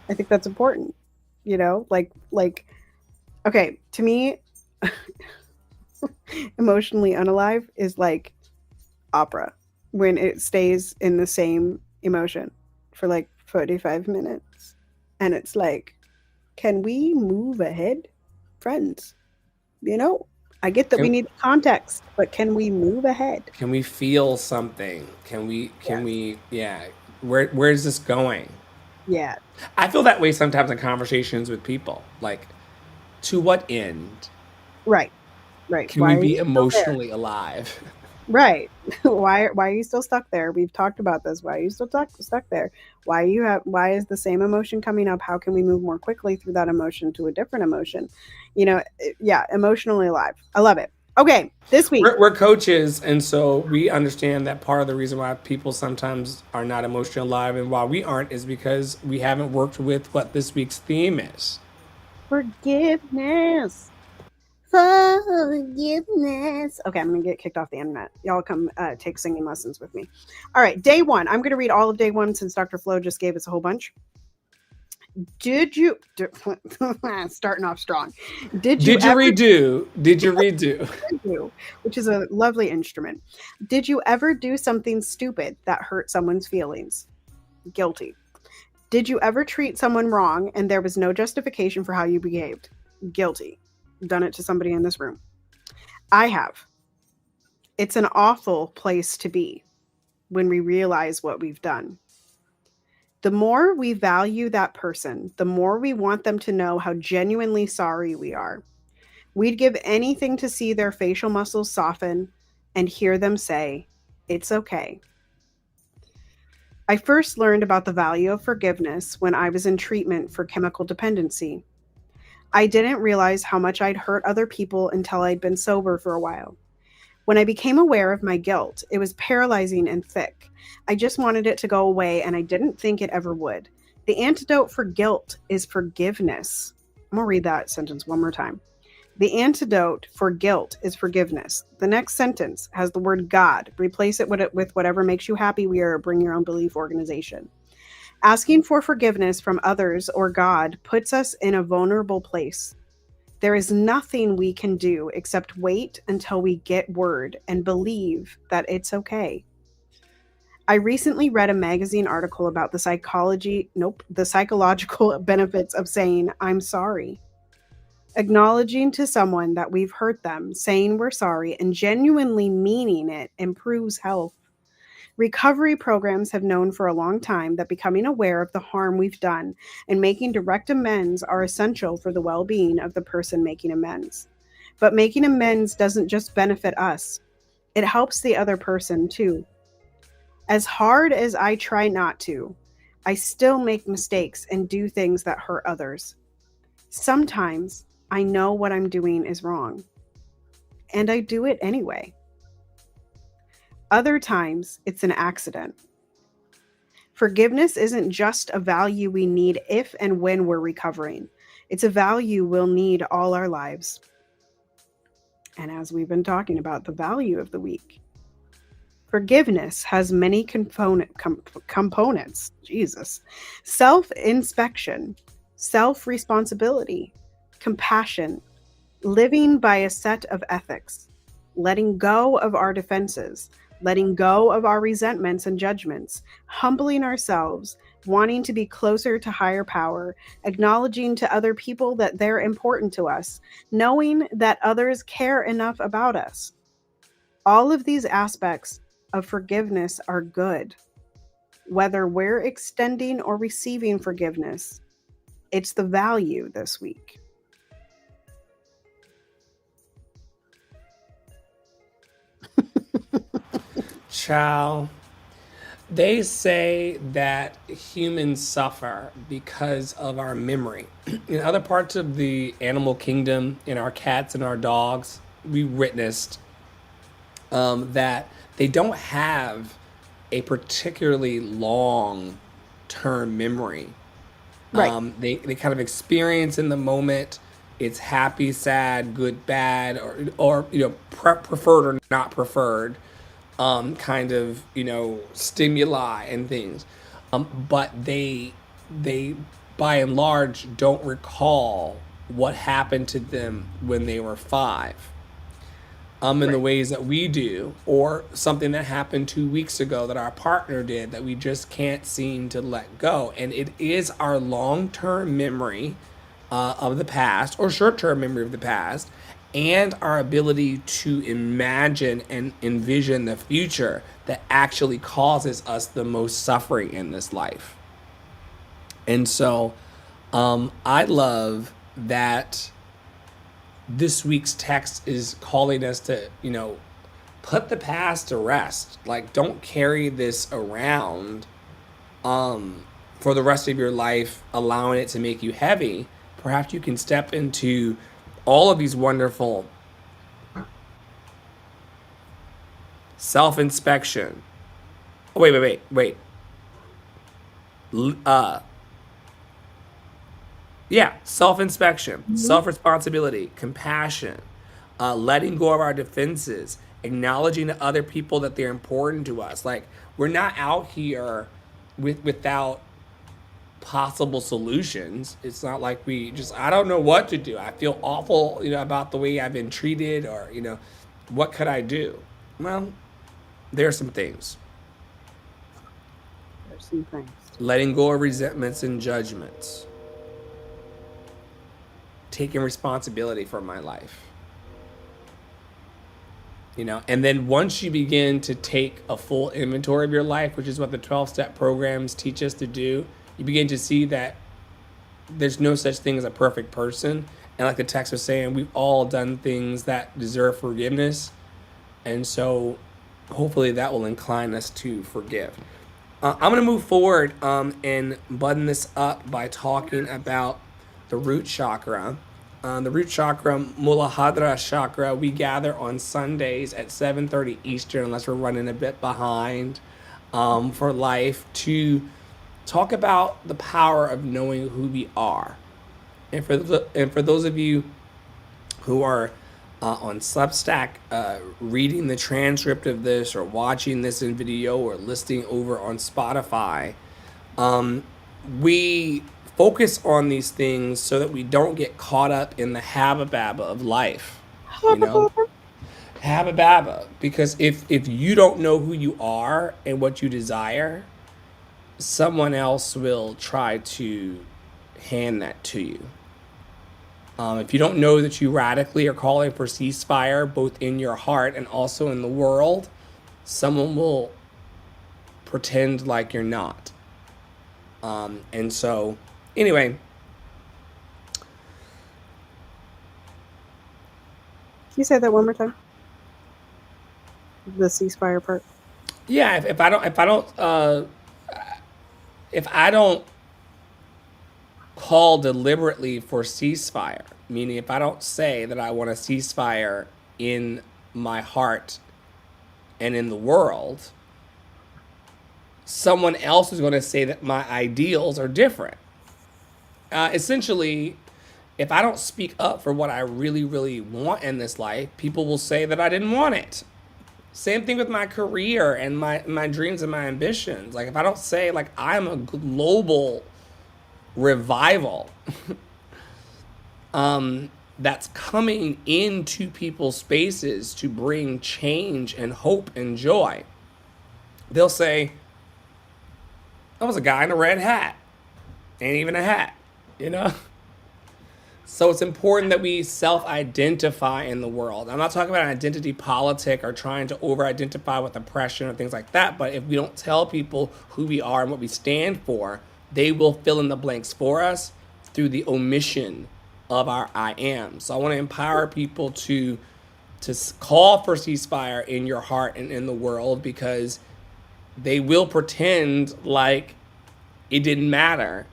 I think that's important. Like okay, to me, emotionally unalive is like opera when it stays in the same emotion for like 45 minutes. And it's like, can we move ahead, friends? I get that we Can, need context, but can we move ahead? can we feel something? Yes. Yeah. Where's this going? Yeah. I feel that way sometimes in conversations with people. Like, to what end Right. Right. can we Why are be you still there? emotionally alive? Right. Why are you still stuck there? We've talked about this. Why are you still stuck there? Why is the same emotion coming up? How can we move more quickly through that emotion to a different emotion? Yeah, emotionally alive. I love it. Okay, this week. We're coaches, and so we understand that part of the reason why people sometimes are not emotionally alive and why we aren't is because we haven't worked with what this week's theme is. Forgiveness. Forgiveness. Okay, I'm gonna get kicked off the internet. Y'all come take singing lessons with me. All right, day 1. I'm gonna read all of day 1 since Dr. Flo just gave us a whole bunch. Did you starting off strong? Did you ever redo? Did you redo? which is a lovely instrument. Did you ever do something stupid that hurt someone's feelings? Guilty. Did you ever treat someone wrong and there was no justification for how you behaved? Guilty. done it to somebody in this room. I have. It's an awful place to be when we realize what we've done. The more we value that person, the more we want them to know how genuinely sorry we are. We'd give anything to see their facial muscles soften and hear them say, "It's okay." I first learned about the value of forgiveness when I was in treatment for chemical dependency. I didn't realize how much I'd hurt other people until I'd been sober for a while. When I became aware of my guilt, it was paralyzing and thick. I just wanted it to go away, and I didn't think it ever would. The antidote for guilt is forgiveness. I'm going to read that sentence one more time. The antidote for guilt is forgiveness. The next sentence has the word God. Replace it with whatever makes you happy. We are a bring your own belief organization. Asking for forgiveness from others or God puts us in a vulnerable place. There is nothing we can do except wait until we get word and believe that it's okay. I recently read a magazine article about the psychological benefits of saying, "I'm sorry." Acknowledging to someone that we've hurt them, saying we're sorry, and genuinely meaning it improves health. Recovery programs have known for a long time that becoming aware of the harm we've done and making direct amends are essential for the well-being of the person making amends. But making amends doesn't just benefit us, it helps the other person too. As hard as I try not to, I still make mistakes and do things that hurt others. Sometimes I know what I'm doing is wrong, and I do it anyway. Other times, it's an accident. Forgiveness isn't just a value we need if and when we're recovering. It's a value we'll need all our lives. And as we've been talking about, the value of the week. Forgiveness has many components. Jesus. Self-inspection, self-responsibility, compassion, living by a set of ethics, letting go of our defenses, letting go of our resentments and judgments, humbling ourselves, wanting to be closer to higher power, acknowledging to other people that they're important to us, knowing that others care enough about us. All of these aspects of forgiveness are good. Whether we're extending or receiving forgiveness, it's the value this week. Child, they say that humans suffer because of our memory. In other parts of the animal kingdom, in our cats and our dogs, we witnessed that they don't have a particularly long term memory. Right. They kind of experience in the moment. It's happy, sad, good, bad, or preferred or not preferred, kind of stimuli and things. But they by and large don't recall what happened to them when they were 5. In the Right. ways that we do, or something that happened 2 weeks ago that our partner did that we just can't seem to let go. And it is our long term memory of the past, or short term memory of the past, and our ability to imagine and envision the future that actually causes us the most suffering in this life. And so I love that this week's text is calling us to, put the past to rest. Like, don't carry this around for the rest of your life, allowing it to make you heavy. Perhaps you can step into all of these wonderful self-inspection. Oh, wait. Yeah, self-inspection, self-responsibility, compassion, letting go of our defenses, acknowledging to other people that they're important to us. Like, we're not out here without possible solutions. It's not like I don't know what to do. I feel awful, about the way I've been treated, or, what could I do? Well, there are some things. There's some things. Letting go of resentments and judgments. taking responsibility for my life. You know, and then once you begin to take a full inventory of your life, which is what the 12-step programs teach us to do, you begin to see that there's no such thing as a perfect person. And like the text was saying, we've all done things that deserve forgiveness. And so hopefully that will incline us to forgive. I'm going to move forward and button this up by talking about the root chakra. The root chakra, Muladhara chakra, we gather on Sundays at 7:30 Eastern, unless we're running a bit behind for life, to talk about the power of knowing who we are. And for those of you who are on Substack, reading the transcript of this or watching this in video or listening over on Spotify, we focus on these things so that we don't get caught up in the habba-babba of life. You know, habba-babba. Because if you don't know who you are and what you desire, someone else will try to hand that to you. If you don't know that you radically are calling for ceasefire, both in your heart and also in the world, someone will pretend like you're not. And so, anyway. Can you say that one more time? The ceasefire part. Yeah, if I don't call deliberately for ceasefire, meaning if I don't say that I want a ceasefire in my heart and in the world, someone else is going to say that my ideals are different. Essentially, if I don't speak up for what I really, really want in this life, people will say that I didn't want it. Same thing with my career and my dreams and my ambitions. Like, if I don't say, like, I'm a global revival that's coming into people's spaces to bring change and hope and joy, they'll say, that was a guy in a red hat. Ain't even a hat, you know? So it's important that we self-identify in the world. I'm not talking about an identity politic or trying to over-identify with oppression or things like that, but if we don't tell people who we are and what we stand for, they will fill in the blanks for us through the omission of our I am. So I want to empower people to call for ceasefire in your heart and in the world, because they will pretend like it didn't matter.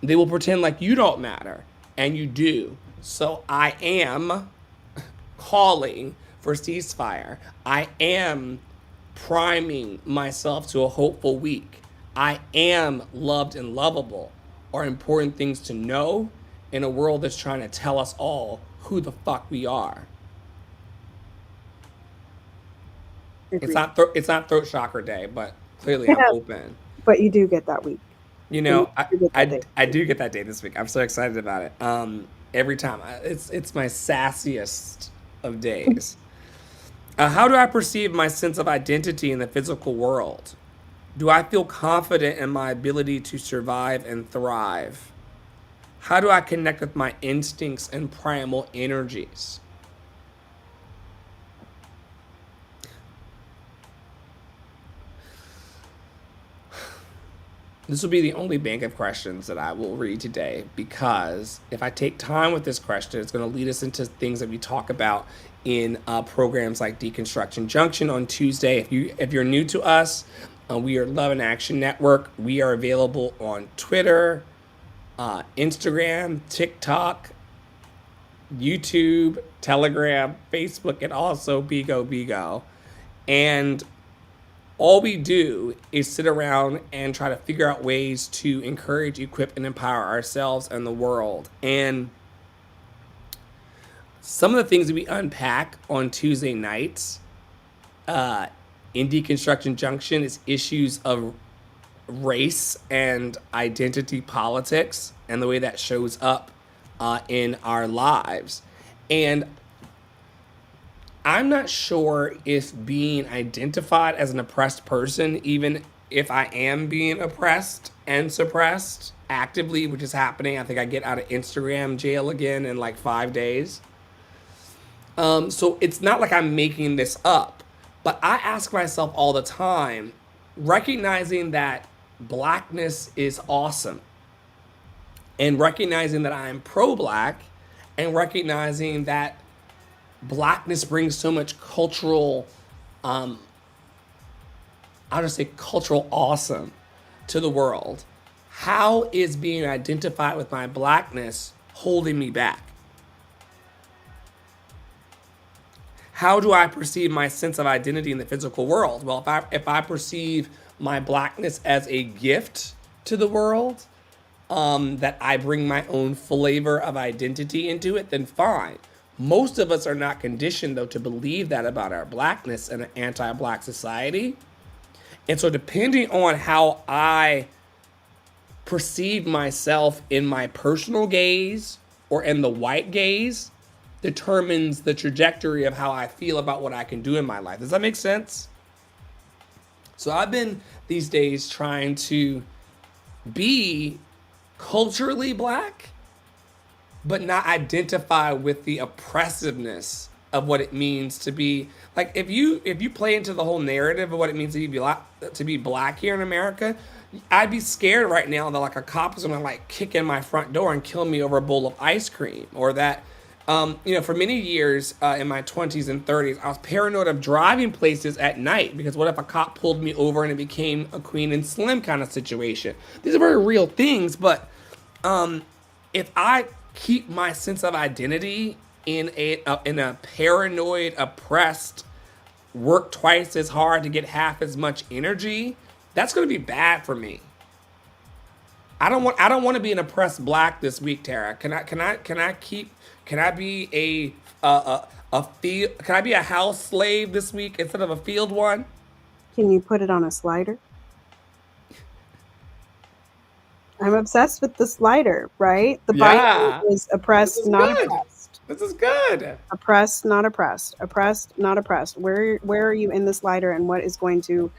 They will pretend like you don't matter, and you do. So I am calling for ceasefire. I am priming myself to a hopeful week. I am loved and lovable are important things to know in a world that's trying to tell us all who the fuck we are. It's not throat chakra day, but clearly I'm open. But you do get that week. You know, I do get that day this week. I'm so excited about it. Every time. It's my sassiest of days. How do I perceive my sense of identity in the physical world? Do I feel confident in my ability to survive and thrive? How do I connect with my instincts and primal energies? This will be the only bank of questions that I will read today, because if I take time with this question, it's going to lead us into things that we talk about in programs like Deconstruction Junction on Tuesday. If you're new to us, we are Love and Action Network. We are available on Twitter, Instagram, TikTok, YouTube, Telegram, Facebook, and also Bigo. And all we do is sit around and try to figure out ways to encourage, equip, and empower ourselves and the world. And some of the things that we unpack on Tuesday nights in Deconstruction Junction is issues of race and identity politics and the way that shows up in our lives. And I'm not sure if being identified as an oppressed person even if I am being oppressed and suppressed actively, which is happening. I think I get out of Instagram jail again in like 5 days. So it's not like I'm making this up, but I ask myself all the time, recognizing that blackness is awesome, and recognizing that I'm pro-black, and recognizing that blackness brings so much cultural, um, I'll just say cultural awesome to the world. How is being identified with my blackness holding me back? How do I perceive my sense of identity in the physical world? Well, if I perceive my blackness as a gift to the world, that I bring my own flavor of identity into it, then fine. Most of us are not conditioned, though, to believe that about our blackness in an anti-black society. And so depending on how I perceive myself in my personal gaze or in the white gaze determines the trajectory of how I feel about what I can do in my life. Does that make sense? So I've been these days trying to be culturally black, but not identify with the oppressiveness of what it means to be like, if you play into the whole narrative of what it means to be black here in America, I'd be scared right now that like a cop is gonna like kick in my front door and kill me over a bowl of ice cream, or that for many years in my 20s and 30s, I was paranoid of driving places at night because what if a cop pulled me over and it became a Queen and Slim kind of situation? These are very real things, but if I keep my sense of identity in a paranoid, oppressed, work twice as hard to get half as much energy, that's going to be bad for me. I don't want to be an oppressed black this week, Tara. Can I be can I be a house slave this week instead of a field one? Can you put it on a slider? I'm obsessed with the slider, right? The Yeah. Bible is oppressed, not Good. oppressed. This is good. Oppressed, not oppressed. Oppressed, not oppressed. Where are you in the slider, and what is going to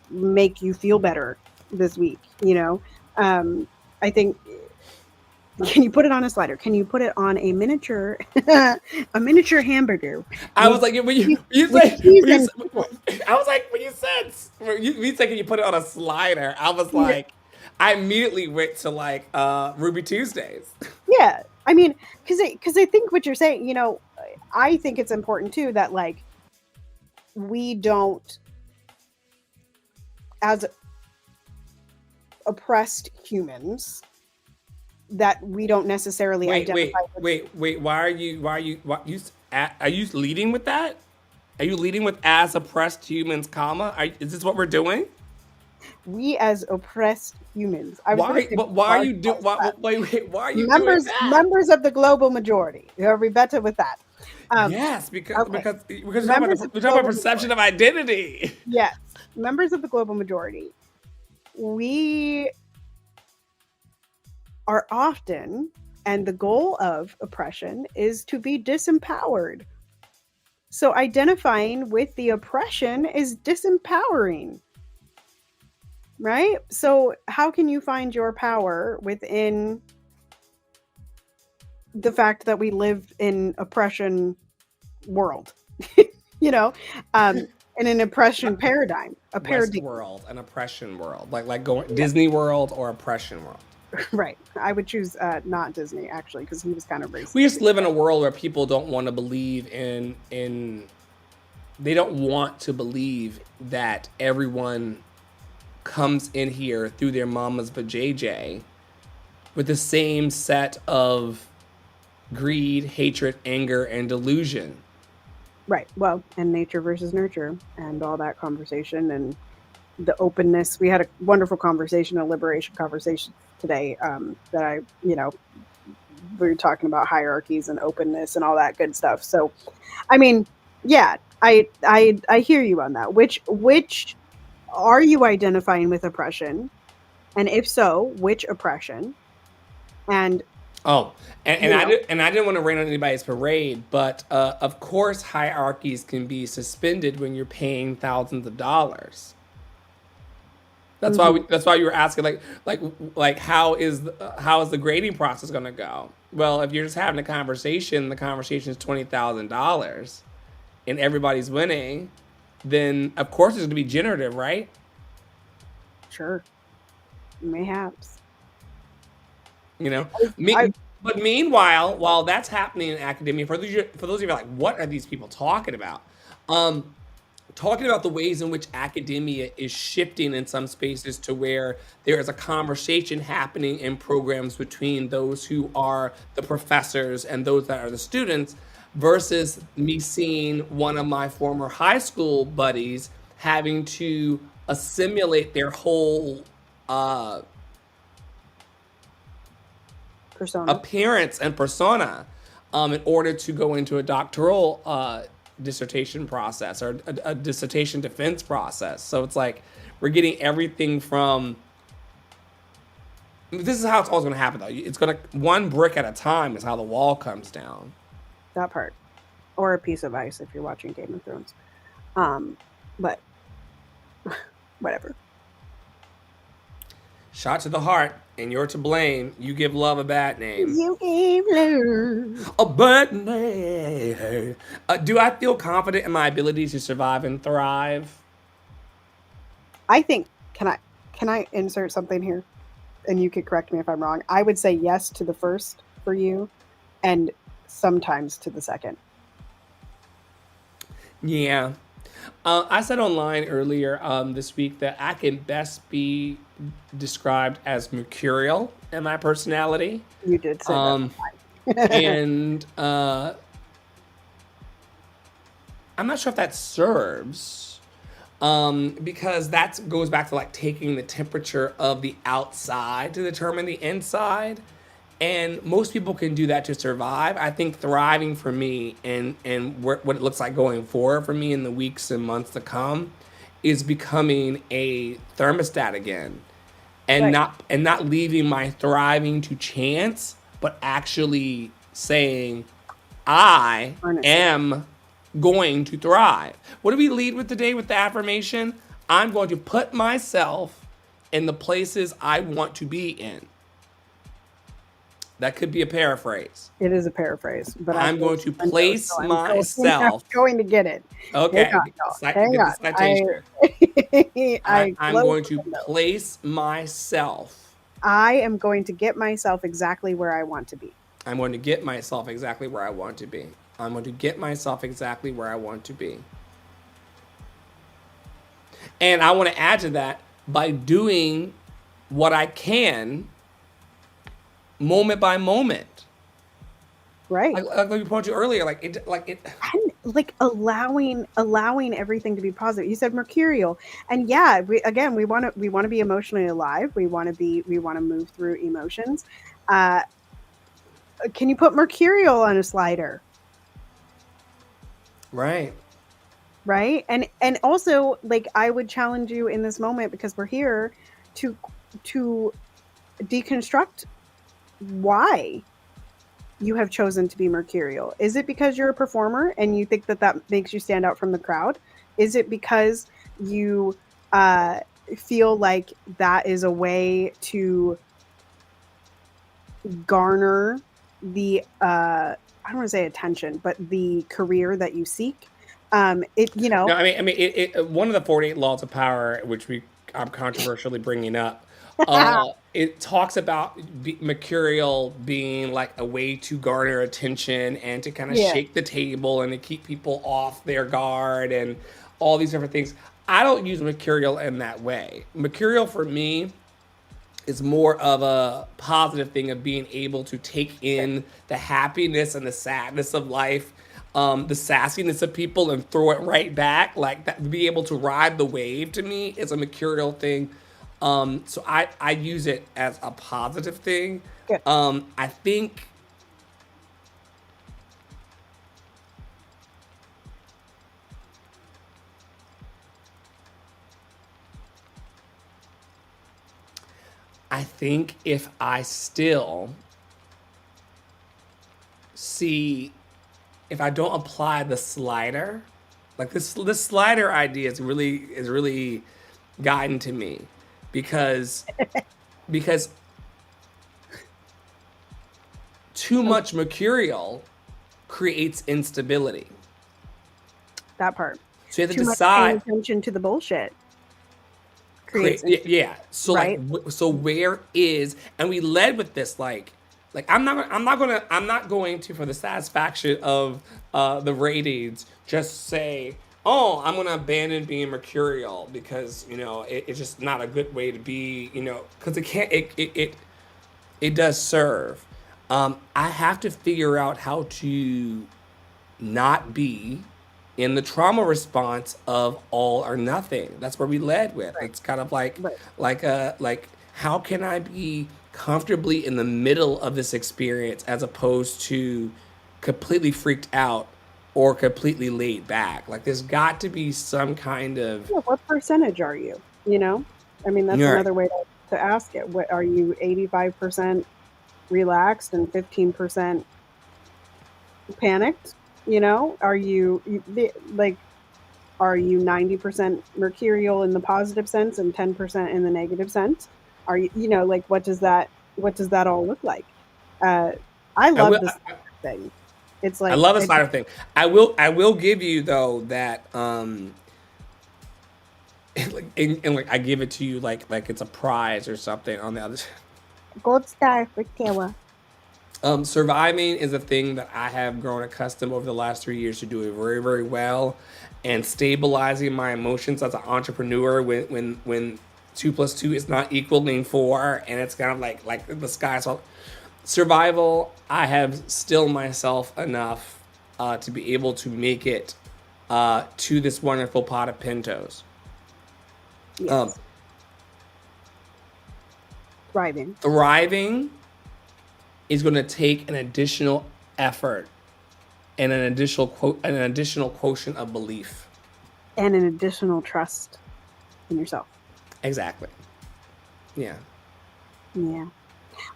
make you feel better this week? I think, can you put it on a slider? Can you put it on a miniature hamburger? I was like, when you said, I was like, when you said, can you put it on a slider? I was like, I immediately went to like Ruby Tuesdays. Yeah, I mean, because I think what you're saying, I think it's important too that like we don't, as oppressed humans, that we don't necessarily identify with. Wait. Are you leading with that? Are you leading with as oppressed humans, comma? Is this what we're doing? We as oppressed humans. Why are you doing that? Members of the global majority. Are we better with that? Yes, because Okay. we're talking about perception of identity. Yes, members of the global majority. We are often, and the goal of oppression is to be disempowered. So identifying with the oppression is disempowering. Right? So how can you find your power within the fact that we live in oppression world? In an oppression paradigm, a paradigm world, an oppression world, like going Disney World or oppression world. Right. I would choose not Disney actually, because he was kind of racist. We just live in a world where people don't want to believe in. They don't want to believe that everyone comes in here through their mama's vajayjay with the same set of greed, hatred, anger, and delusion. Right. Well, and nature versus nurture and all that conversation and the openness. We had a wonderful conversation, a liberation conversation today that we were talking about hierarchies and openness and all that good stuff. So, I mean, yeah, I hear you on that. Which are you identifying with oppression? And if so, which oppression? And I didn't want to rain on anybody's parade, but of course hierarchies can be suspended when you're paying thousands of dollars. Mm-hmm. That's why you were asking like how is the grading process going to go? Well, if you're just having a conversation, the conversation is $20,000, and everybody's winning, then of course it's going to be generative, right? Sure, mayhaps. You know, I me. But meanwhile, while that's happening in academia, for those of you like, what are these people talking about? Um, Talking about the ways in which academia is shifting in some spaces to where there is a conversation happening in programs between those who are the professors and those that are the students, versus me seeing one of my former high school buddies having to assimilate their whole uh, persona. appearance and persona in order to go into a doctoral dissertation process or a dissertation defense process. So it's like we're getting everything from. This is how it's always going to happen, though. It's going to one brick at a time is how the wall comes down. That part, or a piece of ice if you're watching Game of Thrones. Um, but whatever. Shot to the heart, and you're to blame. You give love a bad name. You gave love. A bad name. Do I feel confident in my ability to survive and thrive? I think can I insert something here, and you could correct me if I'm wrong. I would say yes to the first for you, and sometimes to the second. Yeah. I said online earlier this week that I can best be described as mercurial in my personality. You did say Um, that. and I'm not sure if that serves because that goes back to like taking the temperature of the outside to determine the inside. And most people can do that to survive. I think thriving for me and what it looks like going forward for me in the weeks and months to come is becoming a thermostat again, and Right. not leaving my thriving to chance, but actually saying I Harness it. am going to thrive. What do we lead with today with the affirmation? I'm going to put myself in the places I want to be in. That could be a paraphrase. It is a paraphrase, but I I'm going to I know, place so I'm myself. going to get it. Hang Okay, on, y'all. Hang get the on. citation. I I'm closed going the to window. place myself. I am going to get myself exactly where I want to be. I'm going to get myself exactly where I want to be. I'm going to get myself exactly where I want to be. And I want to add to that by doing what I can moment by moment. Right. Like we pointed to earlier, And like allowing everything to be positive. You said mercurial, and yeah, we want to be emotionally alive. We want to move through emotions. Uh, can you put mercurial on a slider? right. Right, and also, like, I would challenge you in this moment, because we're here to to deconstruct why you have chosen to be mercurial. Is it because you're a performer and you think that makes you stand out from the crowd? Is it because you uh, feel like that is a way to garner the I don't want to say attention, but the career that you seek? It you No, know one of the 48 laws of power, which I'm controversially bringing up, it talks about mercurial being like a way to garner attention and to kind of Yeah. shake the table and to keep people off their guard and all these different things. I don't use mercurial in that way. Mercurial for me is more of a positive thing of being able to take in the happiness and the sadness of life, the sassiness of people, and throw it right back. Like that, to be able to ride the wave to me is a mercurial thing. So I use it as a positive thing. Good. I think if I still see, if I don't apply the slider, like this slider idea is really guiding to me. because because too much mercurial creates instability. That part. So you have to Too much paying decide. attention to the bullshit creates Yeah. So right? so where is, and we led with this like I'm not going to, for the satisfaction of the ratings, just say, oh, I'm gonna abandon being mercurial because it's just not a good way to be, because it can't it does serve. I have to figure out how to not be in the trauma response of all or nothing. That's where we led with. Right. It's kind of like Right. like how can I be comfortably in the middle of this experience as opposed to completely freaked out or completely laid back. Like there's got to be some kind of. Yeah, what percentage are you? You know? I mean, that's You're right. another way to ask it. What are you 85% relaxed and 15% panicked? Are like are you 90% mercurial in the positive sense and 10% in the negative sense? Are you like what does that all look like? Uh I I love will. this thing. It's I like love this side of thing. I will give you though that and like I give it to you like it's a prize or something on the other. gold star for Taylor. Surviving is a thing that I have grown accustomed over the last 3 years to doing very, very well, and stabilizing my emotions as an entrepreneur when 2 plus 2 is not equaling 4, and it's kind of like the sky's all. Survival, I have still myself enough to be able to make it to this wonderful pot of pintos. Um, Yes. Thriving. Thriving is going to take an additional effort and an additional quotient of belief. And an additional trust in yourself. Exactly. Yeah. Yeah.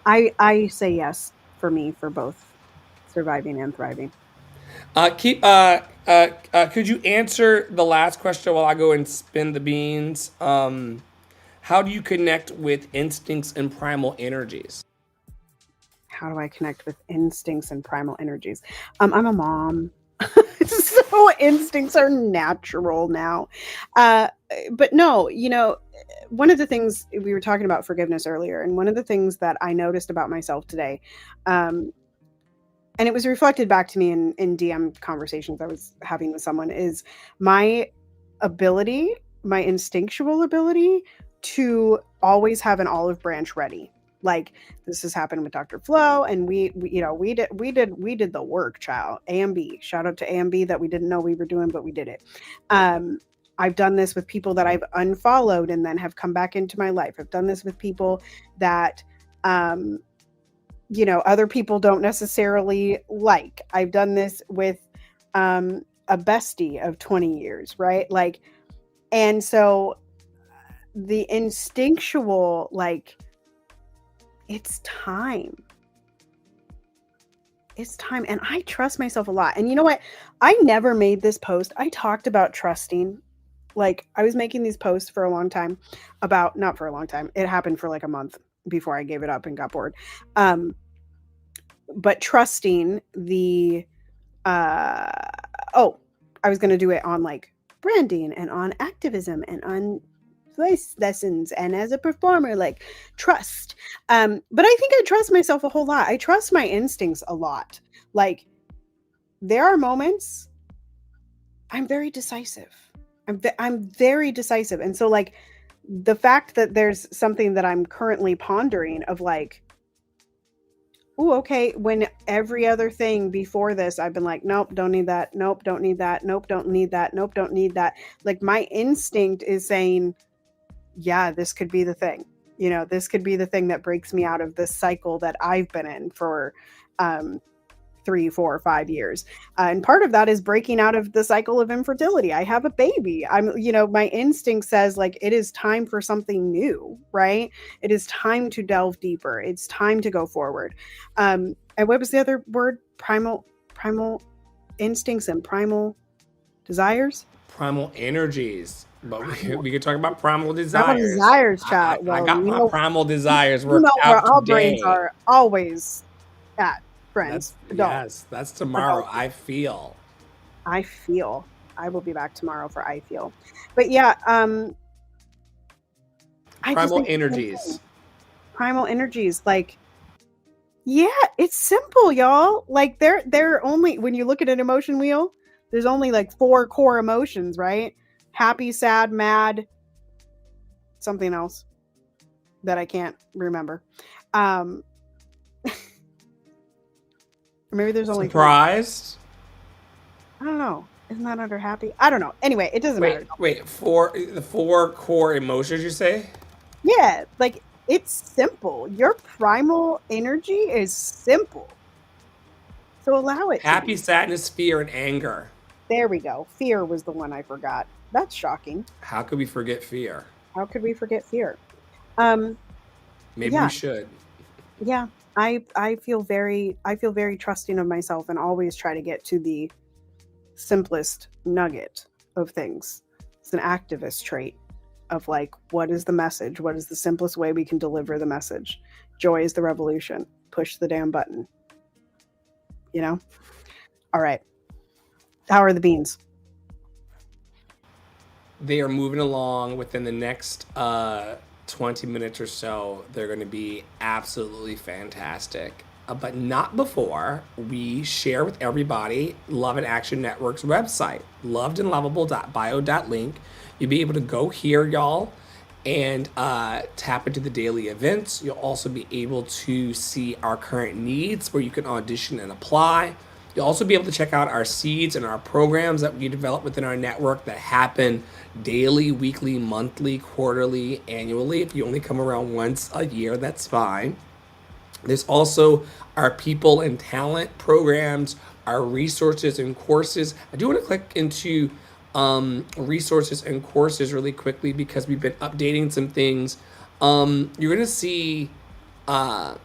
I say yes for me for both surviving and thriving. Could you answer the last question while I go and spin the beans? How do you connect with instincts and primal energies? How do I connect with instincts and primal energies? I'm a mom. So instincts are natural now. Uh, but no, one of the things we were talking about forgiveness earlier, and one of the things that I noticed about myself today, um, and it was reflected back to me in DM conversations I was having with someone, is my ability, my instinctual ability to always have an olive branch ready. Like this has happened with Dr. Flo, and we did the work, child. AMB, shout out to AMB that we didn't know we were doing, but we did it. Um, I've done this with people that I've unfollowed and then have come back into my life. I've done this with people that um, other people don't necessarily like. I've done this with a bestie of 20 years, right? Like, and so the instinctual, like, it's time. It's time. And I trust myself a lot. And you know what? I never made this post. I talked about trusting. Like, I was making these posts for a long time about, not for a long time. It happened for like a month before I gave it up and got bored. But trusting the oh, I was going to do it on like branding and on activism and on voice lessons and as a performer, like trust. But I think I trust myself a whole lot. I trust my instincts a lot. Like there are moments I'm very decisive. I'm very decisive. And so like the fact that there's something that I'm currently pondering of like, oh, okay, when every other thing before this, I've been like, nope, don't need that. Nope, don't need that. Nope, don't need that. Nope, don't need that. Like my instinct is saying, yeah, this could be the thing. This could be the thing that breaks me out of this cycle that I've been in for 3, 4, 5 years. And part of that is breaking out of the cycle of infertility. I have a baby. My instinct says like, it is time for something new, right? It is time to delve deeper. It's time to go forward. And what was the other word? Primal instincts and primal desires. Primal energies. But we could talk about primal Primal desires. desires, I, chat. I, I Well, got my primal desires you know worked where out our brains today. are always at, friends, adults. That's tomorrow. Adults. I feel I feel. I will be back tomorrow for I feel. But yeah, I just primal think the same thing. energies. Primal energies, like, yeah, it's simple, y'all. Like they're only, when you look at an emotion wheel, there's only like 4 core emotions, right? Happy, sad, mad, something else that I can't remember. Or maybe there's only 3. Surprised. I don't know. Isn't that under happy? I don't know. Anyway, it doesn't matter. Wait. The 4 core emotions you say? Yeah, like it's simple. Your primal energy is simple. So allow it to Happy, be. sadness, fear, and anger. There we go. Fear was the one I forgot. That's shocking. How could we forget fear? How could we forget fear? Um, Maybe we yeah, should. yeah. I feel very trusting of myself and always try to get to the simplest nugget of things. It's an activist trait of like, what is the message? What is the simplest way we can deliver the message? Joy is the revolution. Push the damn button. You know? All right. How are the beans? They are moving along within the next 20 minutes or so. They're going to be absolutely fantastic. But not before we share with everybody Love and Action Network's website, lovedandlovable.bio.link. You'll be able to go here, y'all, and tap into the daily events. You'll also be able to see our current needs where you can audition and apply. You'll also be able to check out our seeds and our programs that we develop within our network that happen daily, weekly, monthly, quarterly, annually. If you only come around once a year, that's fine. There's also our people and talent programs, our resources and courses. I do want to click into resources and courses really quickly because we've been updating some things. You're going to see under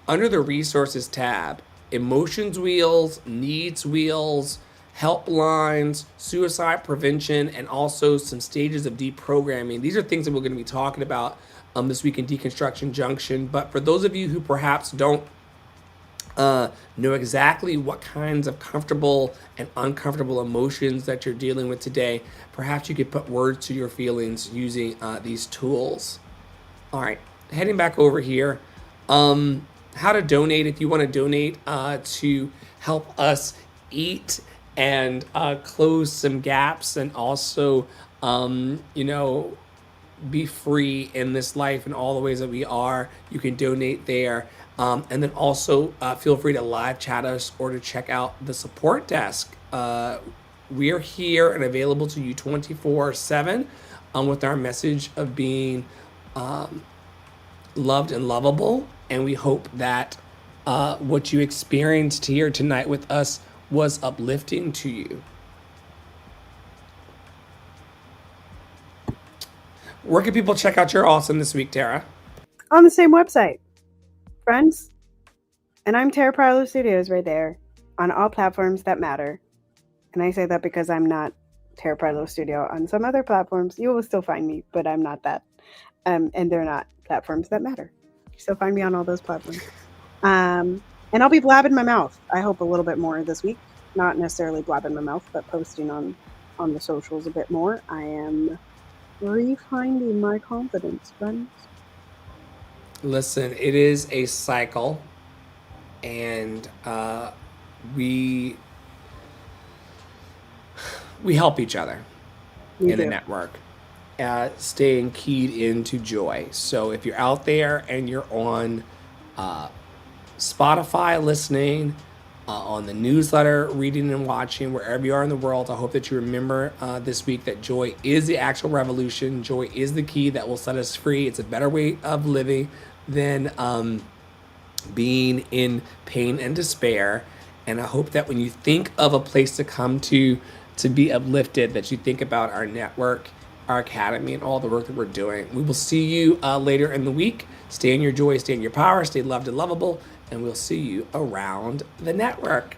the resources tab, emotions wheels, needs wheels, helplines, suicide prevention, and also some stages of deprogramming. These are things that we're going to be talking about this week in Deconstruction Junction. But for those of you who perhaps don't know exactly what kinds of comfortable and uncomfortable emotions that you're dealing with today, perhaps you could put words to your feelings using these tools. All right, heading back over here. How to donate if you want to donate to help us eat and close some gaps and also, be free in this life in all the ways that we are. You can donate there. And then also feel free to live chat us or to check out the support desk. We are here and available to you 24/7 with our message of being loved and lovable. And we hope that what you experienced here tonight with us was uplifting to you. Where can people check out your awesome this week, Tara? On the same website, friends. And I'm Tara Priolo Studios right there on all platforms that matter. And I say that because I'm not Tara Priolo Studio on some other platforms. You will still find me, but I'm not that. And they're not platforms that matter. So find me on all those platforms. And I'll be blabbing my mouth, I hope, a little bit more this week. Not necessarily blabbing my mouth, but posting on the socials a bit more. I am refinding my confidence, friends. Listen, it is a cycle, and we help each other in the network, staying keyed into joy. So if you're out there and you're on Spotify listening, on the newsletter, reading and watching, wherever you are in the world, I hope that you remember this week that joy is the actual revolution. Joy is the key that will set us free. It's a better way of living than being in pain and despair. And I hope that when you think of a place to come to be uplifted, that you think about our network, our academy, and all the work that we're doing. We will see you later in the week. Stay in your joy, stay in your power, stay loved and lovable, and we'll see you around the network.